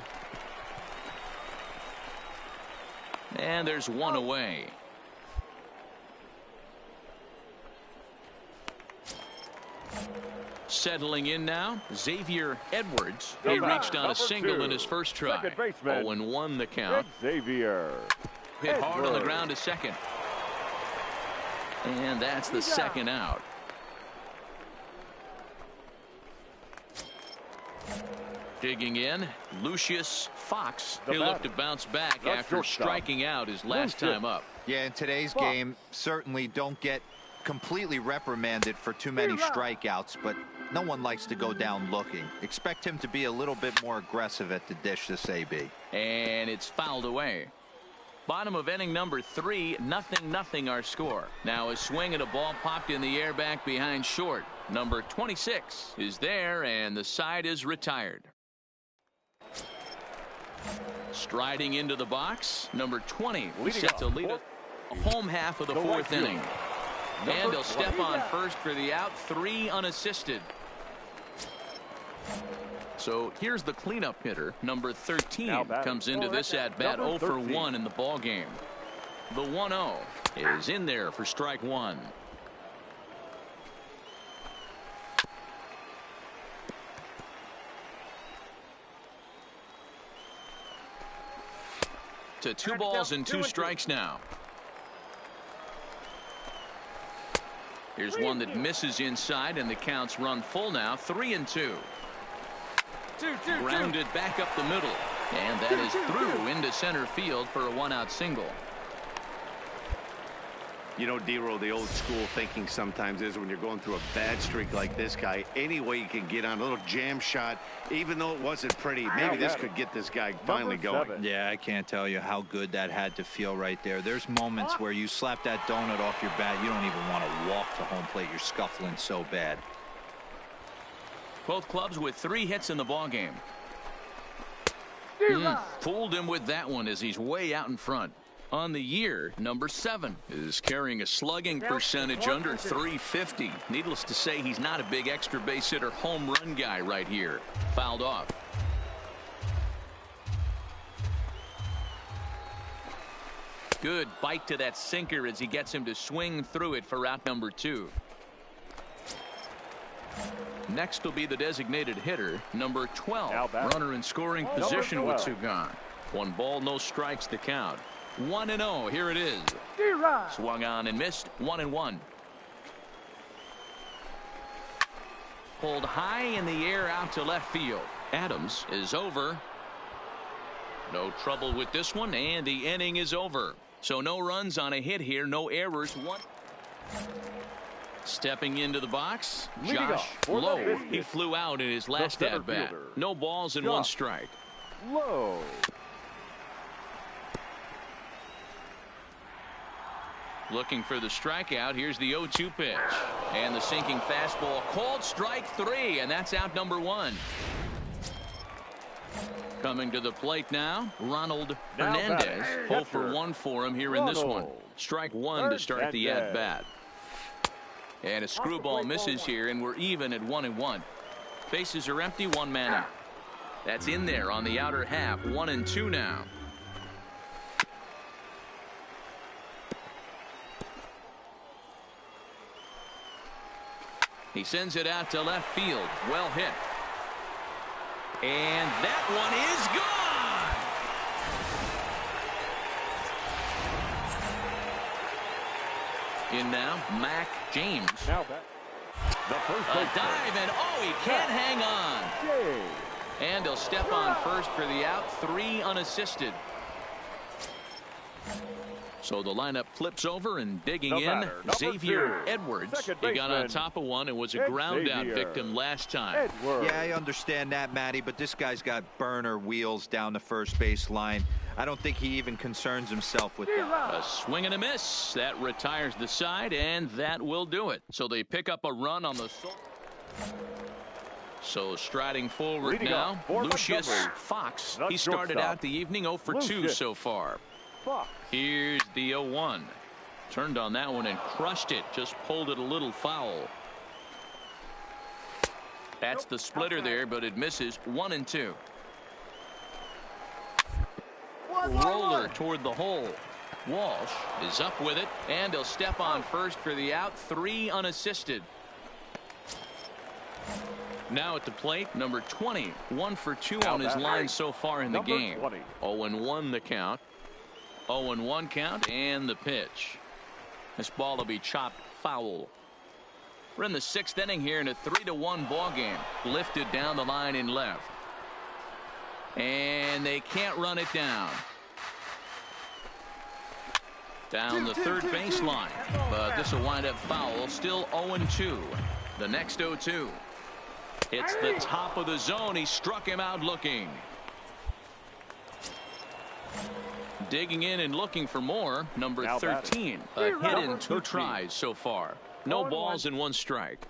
And there's 1 away. Settling in now, Xavier Edwards. He reached on a single in his first try. 0-1 the count. Xavier. Hit hard on the ground to second. And that's the second out. Digging in, Lucius Fox. He'll look to bounce back after striking out his last time up. Yeah, in today's game, certainly don't get completely reprimanded for too many strikeouts, but no one likes to go down looking. Expect him to be a little bit more aggressive at the dish this AB. And it's fouled away. Bottom of inning number 3, 0-0 our score. Now a swing and a ball popped in the air back behind short. Number 26 is there, and the side is retired. Striding into the box, number 20 set to lead it home half of the 4th inning. And he'll step on first for the out, 3 unassisted. So here's the cleanup hitter, number 13, comes into this at-bat 0 for 1 in the ball game. The 1-0 is in there for strike 1. To 2 balls and 2 strikes now. Here's one that misses inside, and the count's run full now. 3-2. Grounded back up the middle, and that is through into center field for a 1-out single. You know, D-Roll, the old school thinking sometimes is when you're going through a bad streak like this guy, any way you can get on a little jam shot, even though it wasn't pretty, maybe this could get this guy finally going. Yeah, I can't tell you how good that had to feel right there. There's moments where you slap that donut off your bat, you don't even want to walk to home plate. You're scuffling so bad. Both clubs with 3 hits in the ballgame. Fooled him with that one as he's way out in front. On the year, number 7 is carrying a slugging percentage under 350. Needless to say, he's not a big extra base hitter home run guy right here. Fouled off. Good bite to that sinker as he gets him to swing through it for out number 2. Next will be the designated hitter, number 12. Runner in scoring position with 2 gone. 1 ball, no strikes to count. 1-0. Here it is. Swung on and missed. 1-1. Pulled high in the air out to left field. Adams is over. No trouble with this one, and the inning is over. So no runs on a hit here, no errors. Stepping into the box, Josh Lowe. He flew out in his last at bat. No balls and 1 strike. Low. Looking for the strikeout. Here's the 0-2 pitch. And the sinking fastball called strike 3, and that's out number 1. Coming to the plate now, Ronald Hernandez. 0 for 1 for him here in this one. Strike 1 to start the at-bat. And a screwball misses here, and we're even at 1-1. Bases are empty, 1 man out. That's in there on the outer half. 1-2 now. He sends it out to left field. Well hit. And that one is gone. In now, Mac James. Now back. The first a dive, and oh, he can't hang on. And he'll step on first for the out. 3 unassisted. So the lineup flips over, and digging in, Xavier Edwards. He got on top of one and was a ground-out victim last time. Yeah, I understand that, Matty, but this guy's got burner wheels down the first base line. I don't think he even concerns himself with that. A swing and a miss. That retires the side, and that will do it. So they pick up a run on the... So striding forward now, Lucius Fox. He started out the evening 0 for 2 so far. Here's the 0-1. Turned on that one and crushed it. Just pulled it a little foul. That's the splitter there, but it misses. 1-2. Roller toward the hole. Walsh is up with it, and he'll step on first for the out. 3 unassisted. Now at the plate, number 20. 1 for 2 on his line so far in the game. 0-1 the count. 0-1 count, and the pitch. This ball will be chopped foul. We're in the 6th inning here in a 3-1 ball game. Lifted down the line in left. And they can't run it down. Down the third baseline. But this will wind up foul. Still 0-2. The next 0-2. It's the top of the zone. He struck him out looking. Digging in and looking for more. Number 13. A hit in 2 tries so far. No balls and 1 strike.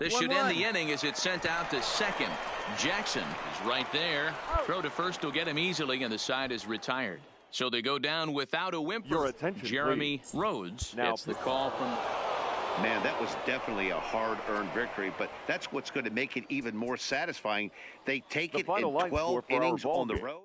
This should end the inning as it's sent out to second. Jackson is right there. Throw to first will get him easily, and the side is retired. So they go down without a whimper. Jeremy Rhodes gets the call from... Man, that was definitely a hard-earned victory, but that's what's going to make it even more satisfying. They take it in 12 innings on the road.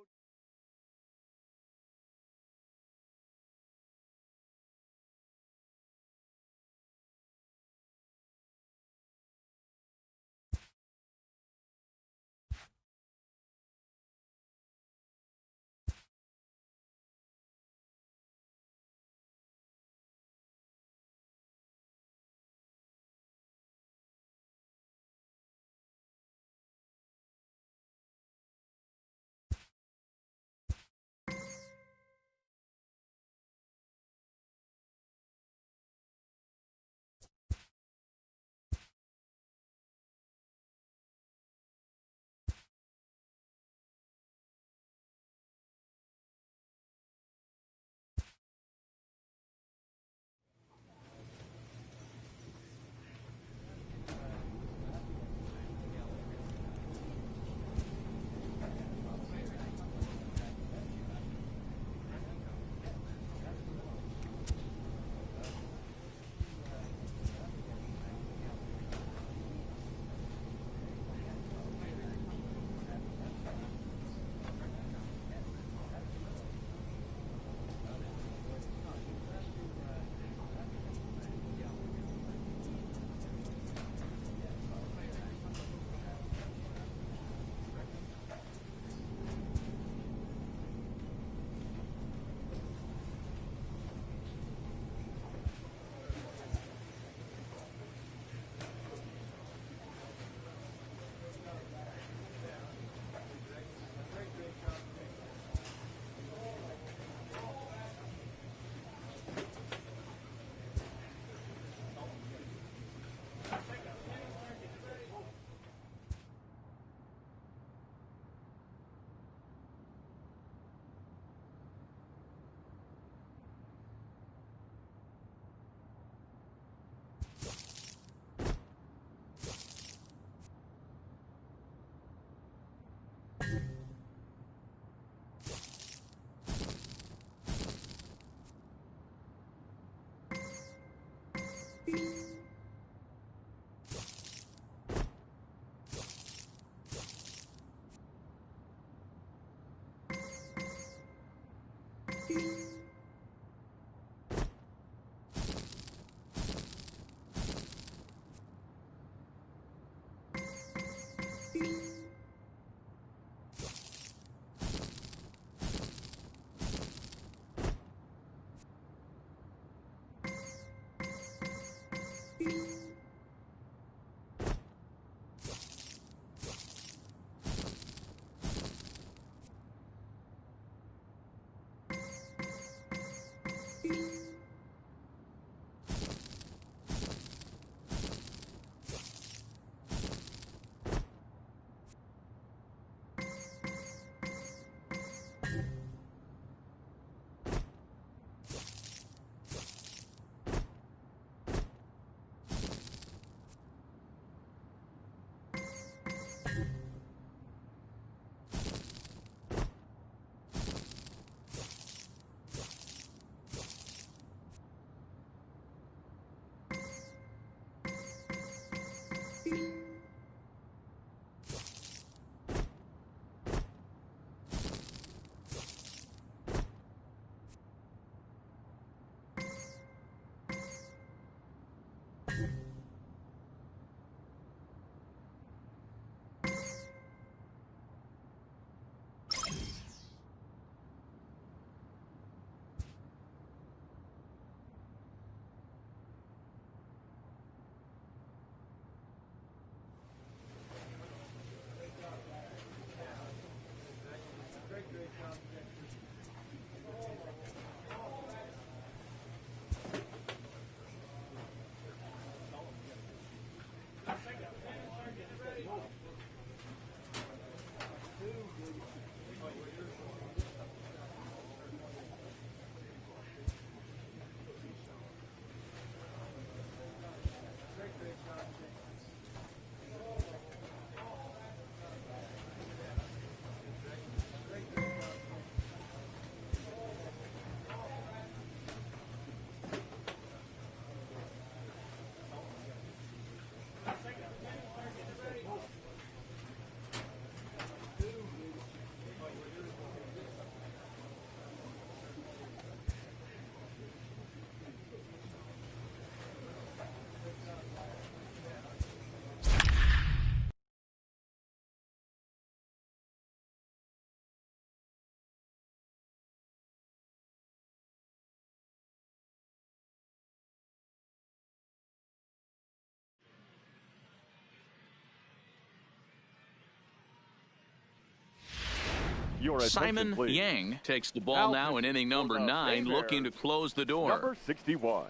Your Simon attention, please. Yang takes the ball now in inning number 9, looking to close the door. Number 61,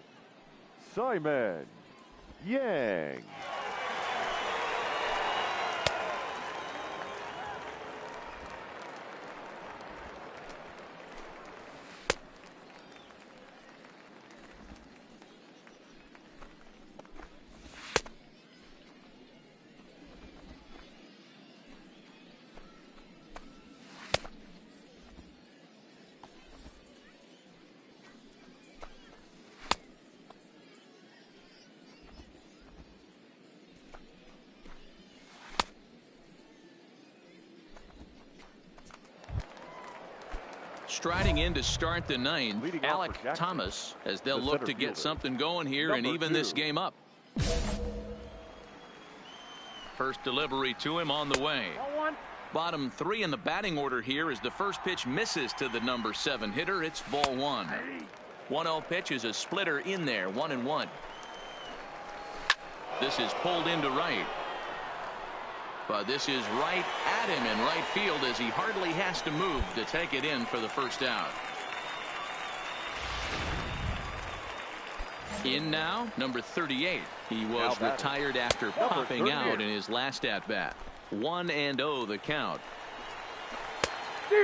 Simon Yang. Striding in to start the 9th, Alec Thomas, as they'll look to get something going here and even this game up. First delivery to him on the way. Bottom 3 in the batting order here as the first pitch misses to the number 7 hitter. It's ball 1. 1-0 pitch is a splitter in there, 1-1. This is pulled into right. But this is right at him in right field as he hardly has to move to take it in for the first out. In now, number 38. He was retired after popping out in his last at-bat. 1-0 the count.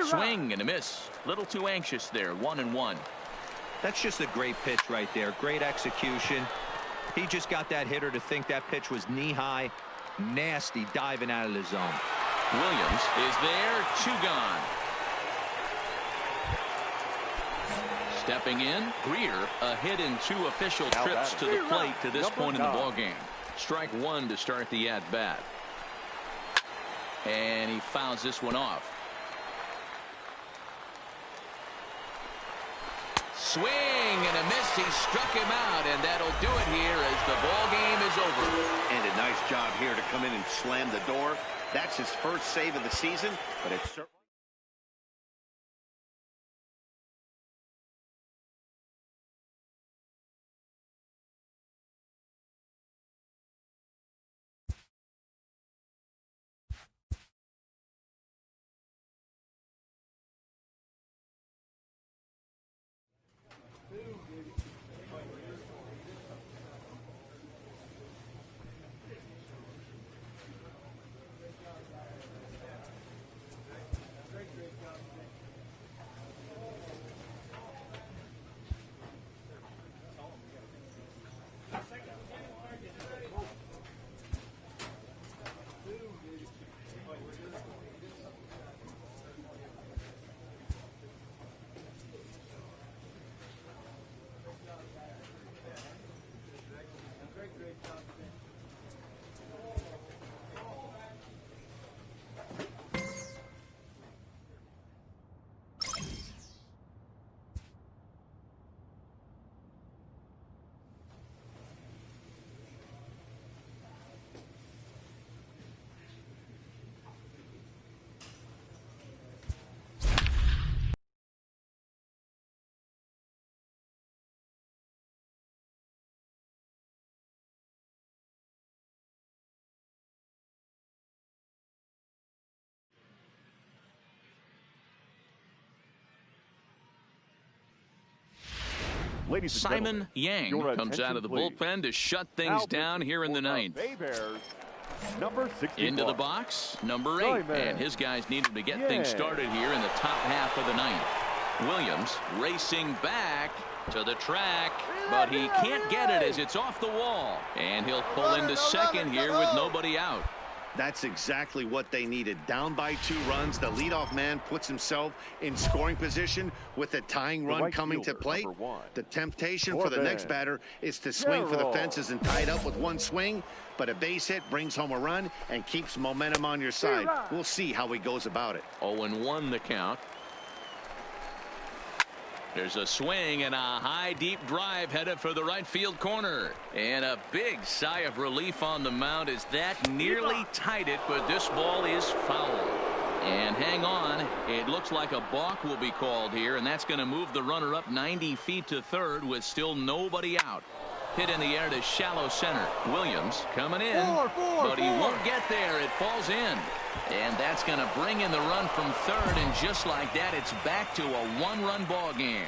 Swing and a miss. Little too anxious there. 1-1. That's just a great pitch right there. Great execution. He just got that hitter to think that pitch was knee-high. Nasty diving out of the zone. Williams is there. 2 gone. Stepping in, Greer, a hit in 2 official trips to the plate to this point in the ballgame. Strike 1 to start the at-bat. And he fouls this one off. Swing and a miss. He struck him out, and that'll do it here as the ball game is over. And a nice job here to come in and slam the door. That's his first save of the season, but it's certainly Ladies and Simon gentlemen, Yang your comes out of the attention, please. bullpen to shut things Now down pitching here in for the ninth. Bay Bears, number 61. Into the box, number 8. Simon And his guys need him to get Yang. things started here in the top half of the ninth. Williams racing back to the track, but he can't get it as it's off the wall. And he'll pull into second here with nobody out. That's exactly what they needed. Down by 2 runs, the leadoff man puts himself in scoring position with a tying run coming to plate. The temptation for the next batter is to swing for the fences and tie it up with 1 swing, but a base hit brings home a run and keeps momentum on your side. We'll see how he goes about it. 0-1 the count. There's a swing and a high deep drive headed for the right field corner. And a big sigh of relief on the mound as that nearly tied it, but this ball is foul. And hang on, it looks like a balk will be called here, and that's going to move the runner up 90 feet to third with still nobody out. Hit in the air to shallow center. Williams coming in, but he won't get there. It falls in. And that's going to bring in the run from third, and just like that, it's back to a 1-run ball game.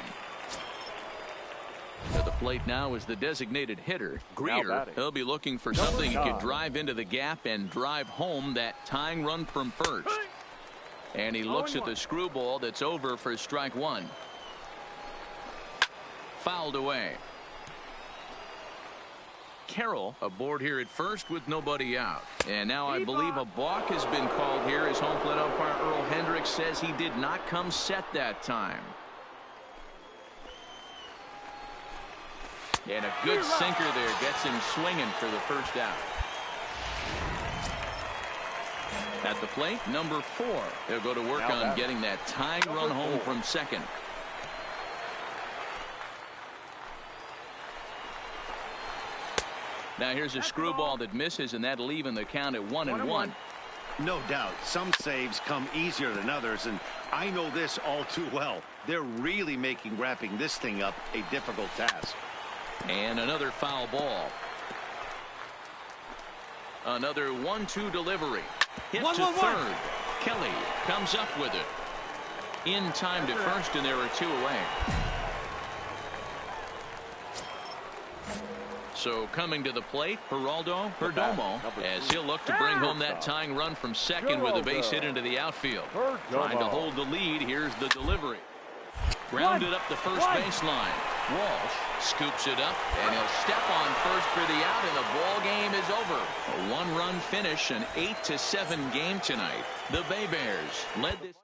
To the plate now is the designated hitter, Greer. He'll be looking for something he could drive into the gap and drive home that tying run from first. And he looks at the screwball that's over for strike 1. Fouled away. Carroll aboard here at first with nobody out. And now I believe a balk has been called here as home plate umpire Earl Hendricks says he did not come set that time. And a good sinker there gets him swinging for the first out. At the plate, number 4. He'll go to work on getting that tying run home from second. Now here's a screwball that misses, and that'll even the count at 1-1. No doubt. Some saves come easier than others, and I know this all too well. They're really making wrapping this thing up a difficult task. And another foul ball. Another 1-2 delivery. Hit to third. Kelly comes up with it. In time to first, and there are 2 away. So coming to the plate, Geraldo Perdomo, as he'll look to bring home that tying run from second with a base hit into the outfield. Trying to hold the lead. Here's the delivery. Grounded up the first baseline. Walsh scoops it up, and he'll step on first for the out, and the ball game is over. A 1-run finish, an 8-7 game tonight. The Bay Bears led this.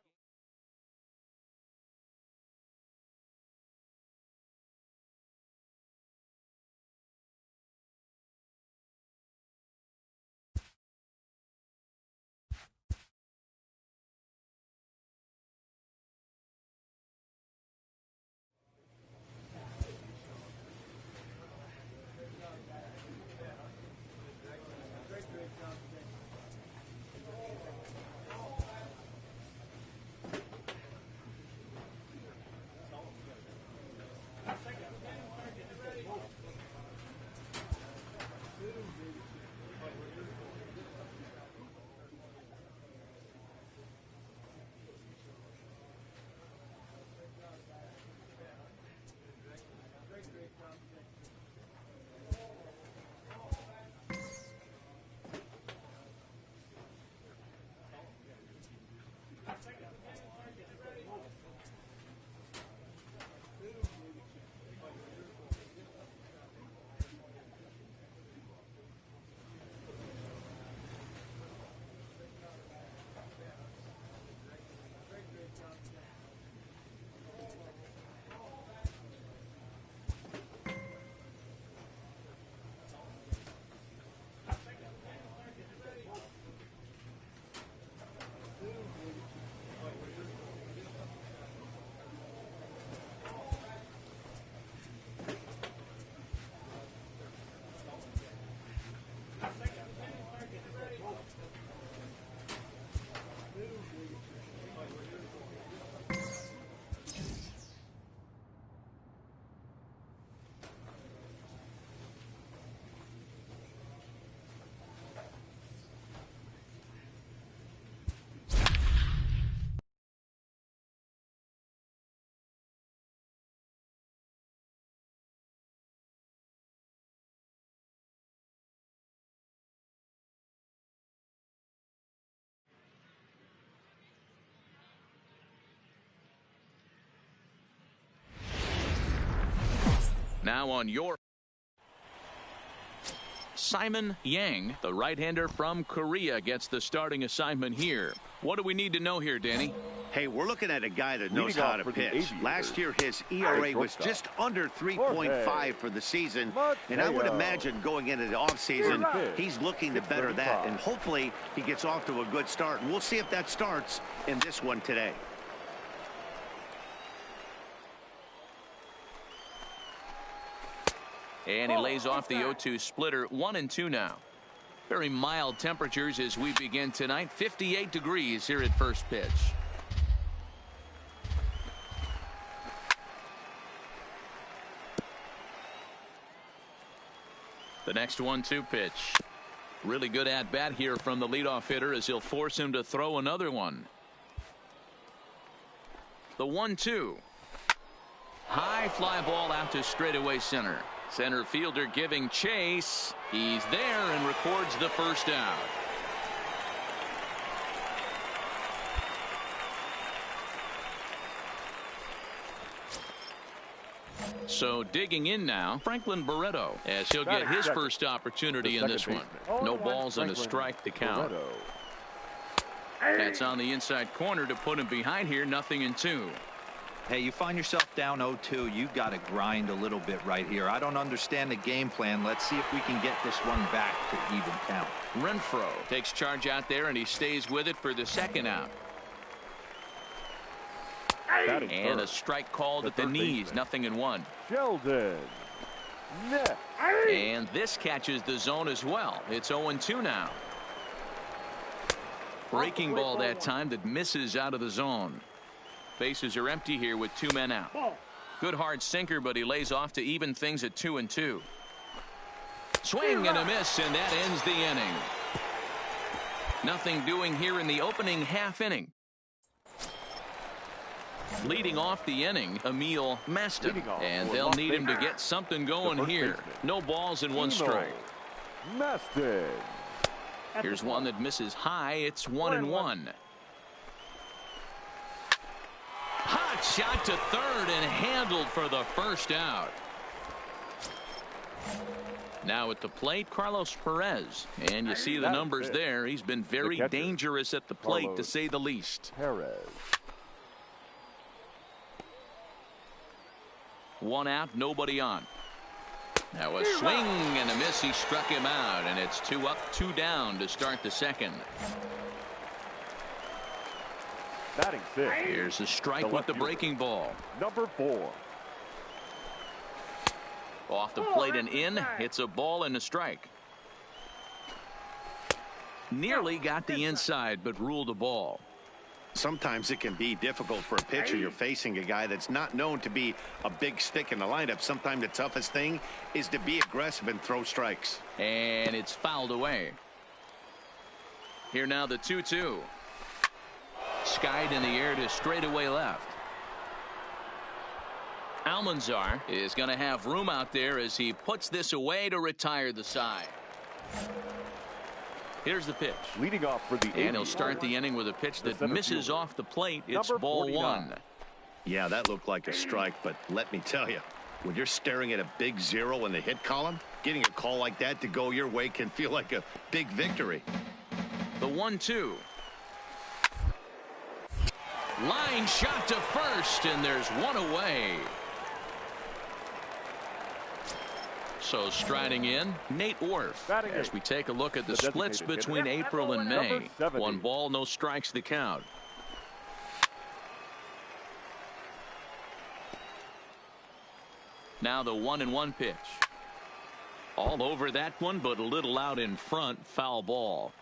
Now on your Simon Yang, the right-hander from Korea, gets the starting assignment here. What do we need to know here, Danny? Hey, we're looking at a guy that knows how to pitch. Last year, his ERA was just under 3.5 for the season, and I would imagine going into the offseason, he's looking to better that, and hopefully he gets off to a good start. And we'll see if that starts in this one today. And he lays off the 0-2 splitter. 1-2 now. Very mild temperatures as we begin tonight. 58 degrees here at first pitch. The next 1-2 pitch. Really good at bat here from the leadoff hitter as he'll force him to throw another one. The 1-2. High fly ball out to straightaway center. Center fielder giving chase. He's there and records the first out. So digging in now, Franklin Barreto, as he'll get his first opportunity in this one. No balls and a strike to count. That's on the inside corner to put him behind here. 0-2. Hey, you find yourself down 0-2, you got to grind a little bit right here. I don't understand the game plan. Let's see if we can get this one back to even count. Renfroe takes charge out there, and he stays with it for the second out. And a strike called at the knees. 0-1. Sheldon. And this catches the zone as well. It's 0-2 now. Breaking ball that time that misses out of the zone. Bases are empty here with 2 men out. Good hard sinker, but he lays off to even things at 2-2. Swing and a miss, and that ends the inning. Nothing doing here in the opening half inning. Leading off the inning, Emil Maston, and they'll need him to get something going here. No balls and 1 strike. Maston. Here's one that misses high. It's 1-1. Hot shot to third and handled for the first out. Now at the plate, Carlos Perez. And you see the numbers there. He's been very dangerous at the plate, to say the least. Perez. 1 out, nobody on. Now a swing and a miss. He struck him out, and it's 2 up, 2 down to start the second. Batting 6. Here's a strike with the breaking ball. Number 4. Off the plate and in. It's a ball and a strike. Nearly got the inside, but ruled a ball. Sometimes it can be difficult for a pitcher. You're facing a guy that's not known to be a big stick in the lineup. Sometimes the toughest thing is to be aggressive and throw strikes. And it's fouled away. Here now the 2-2. Skied in the air to straightaway left. Almanzar is going to have room out there as he puts this away to retire the side. Here's the pitch. Leading off for the and he'll start the inning with a pitch that misses off the plate. It's ball 1. Yeah, that looked like a strike, but let me tell you, when you're staring at a big 0 in the hit column, getting a call like that to go your way can feel like a big victory. The 1-2. Line shot to first, and there's 1 away. So striding in, Nate Worth, as we take a look at the splits between April and May. 1 ball, no strikes to count. Now the 1-1 pitch. All over that one, but a little out in front. Foul ball.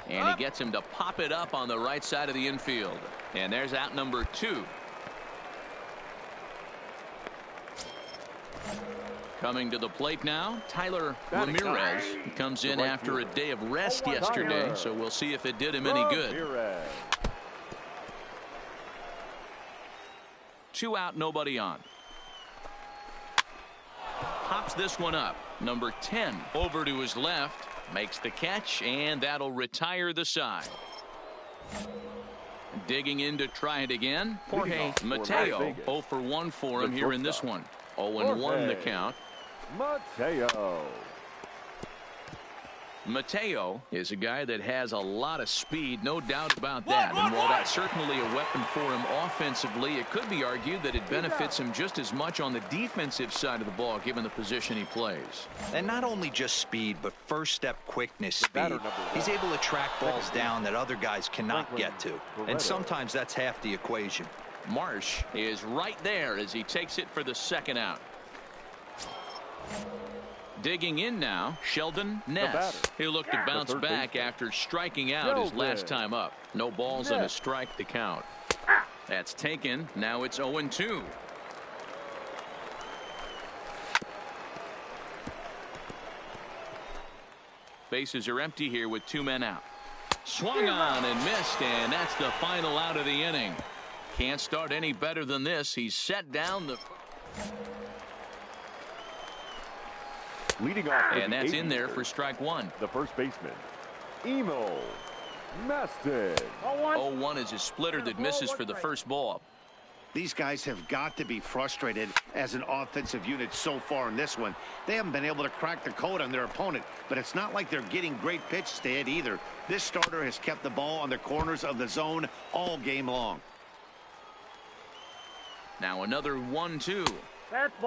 And he gets him to pop it up on the right side of the infield. And there's out number 2. Coming to the plate now, Tyler Ramirez. He comes in after a day of rest yesterday, so we'll see if it did him any good. 2 out, nobody on. Pops this one up. Number 10 over to his left. Makes the catch, and that'll retire the side. Digging in to try it again, Jorge Mateo. 0 for 1 for him here in this one. 0-1 the count. Mateo. Mateo is a guy that has a lot of speed, no doubt about that. And while that's certainly a weapon for him offensively, it could be argued that it benefits him just as much on the defensive side of the ball, given the position he plays. And not only just speed, but first step quickness speed. He's able to track balls down that other guys cannot get to. And sometimes that's half the equation. Marsh is right there as he takes it for the second out. Digging in now, Sheldon Ness. He'll look to bounce back after striking out his last time up. No balls and a strike to count. That's taken. Now it's 0-2. Bases are empty here with 2 men out. Swung on and missed, and that's the final out of the inning. Can't start any better than this. He's set down the... Leading off, and that's in there for strike 1. The first baseman, Emil Maston. 0-1 is a splitter that misses for the first ball. These guys have got to be frustrated as an offensive unit so far in this one. They haven't been able to crack the code on their opponent, but it's not like they're getting great pitches to hit either. This starter has kept the ball on the corners of the zone all game long. Now another 1-2.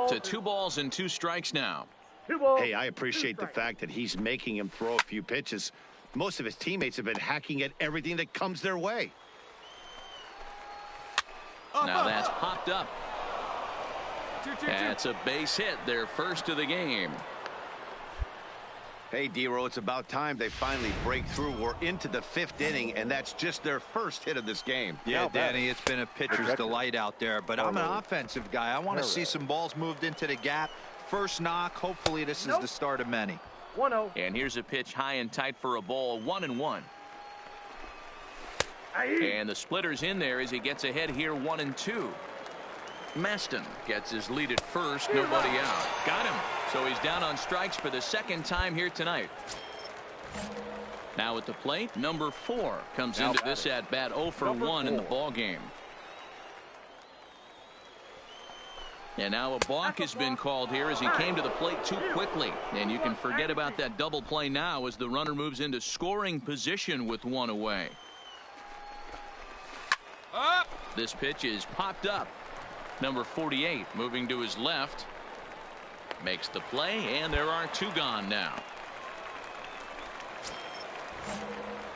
To 2 balls and 2 strikes now. Hey, I appreciate the fact that he's making him throw a few pitches. Most of his teammates have been hacking at everything that comes their way. Now that's popped up. That's a base hit, their first of the game. Hey, D-Row, it's about time they finally break through. We're into the 5th inning, and that's just their first hit of this game. Yeah, Danny, it's been a pitcher's delight out there, but I'm an offensive guy. I want to see some balls moved into the gap. First knock. Hopefully this is the start of many. 1-0. And here's a pitch high and tight for a ball. 1-1. And the splitter's in there as he gets ahead here. 1-2. Maston gets his lead at first. Nobody out. Got him. So he's down on strikes for the second time here tonight. Now at the plate, number 4 comes into this at bat. 0 for 1 in the ball game. And now a balk has been called here as he came to the plate too quickly. And you can forget about that double play now as the runner moves into scoring position with 1 away. This pitch is popped up. Number 48 moving to his left. Makes the play, and there are 2 gone now.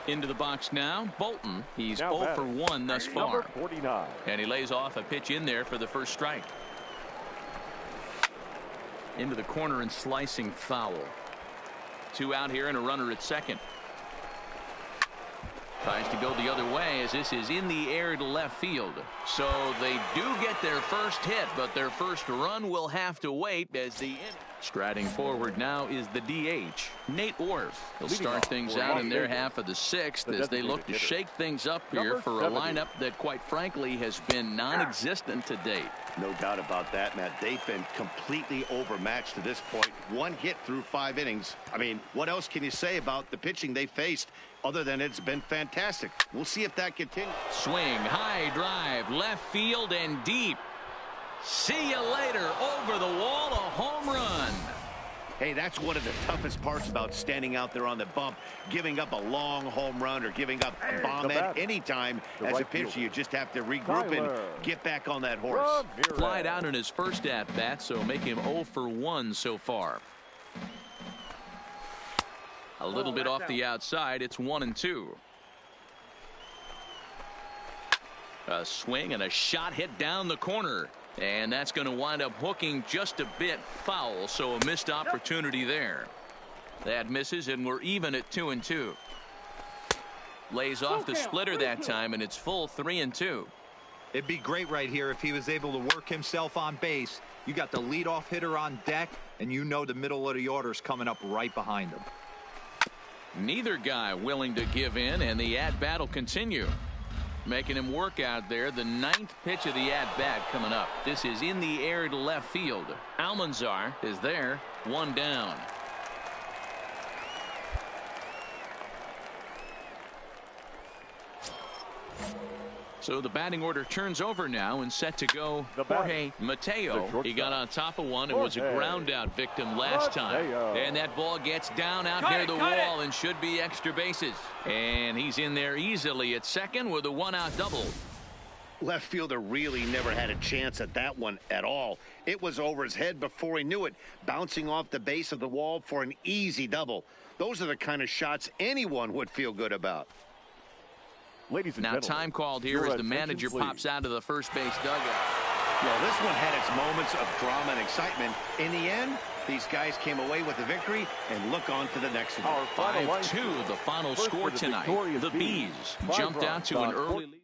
Into the box now, Bolton. He's 0 for 1 thus far. 49. And he lays off a pitch in there for the first strike. Into the corner and slicing foul. 2 out here and a runner at second. Tries to go the other way as this is in the air to left field. So they do get their first hit, but their first run will have to wait as the inning. Striding forward now is the DH, Nate Orf. He'll start things out in their half of the 6th as they look to shake things up here for a lineup that, quite frankly, has been non-existent to date. No doubt about that, Matt. They've been completely overmatched to this point. 1 hit through 5 innings. I mean, what else can you say about the pitching they faced other than it's been fantastic? We'll see if that continues. Swing, high drive, left field and deep. See you later. Over the wall, a home run. Hey, that's one of the toughest parts about standing out there on the bump. Giving up a long home run or giving up a bomb at any time as a pitcher. You just have to regroup and get back on that horse. Flied out in his first at-bat, so make him 0 for 1 so far. A little bit off the outside. It's 1-2. A swing and a shot hit down the corner. And that's going to wind up hooking just a bit foul, so a missed opportunity there. That misses, and we're even at 2-2. Lays off the splitter that time, and it's full 3-2. It'd be great right here if he was able to work himself on base. You got the leadoff hitter on deck, and you know the middle of the order's coming up right behind him. Neither guy willing to give in, and the at-bat will continue. Making him work out there. The 9th pitch of the at-bat coming up. This is in the air to left field. Almanzar is there. 1 down. So the batting order turns over now and set to go Jorge Mateo. He got on top of one and was a ground out victim last time. And that ball gets down out near the wall and should be extra bases. And he's in there easily at second with a one-out double. Left fielder really never had a chance at that one at all. It was over his head before he knew it, bouncing off the base of the wall for an easy double. Those are the kind of shots anyone would feel good about. Ladies and now gentlemen, time called here as the manager pops out of the first base dugout. Well, this one had its moments of drama and excitement. In the end, these guys came away with the victory and look on to the next one. 5-2, the final score tonight. The Bees jumped out to an early lead.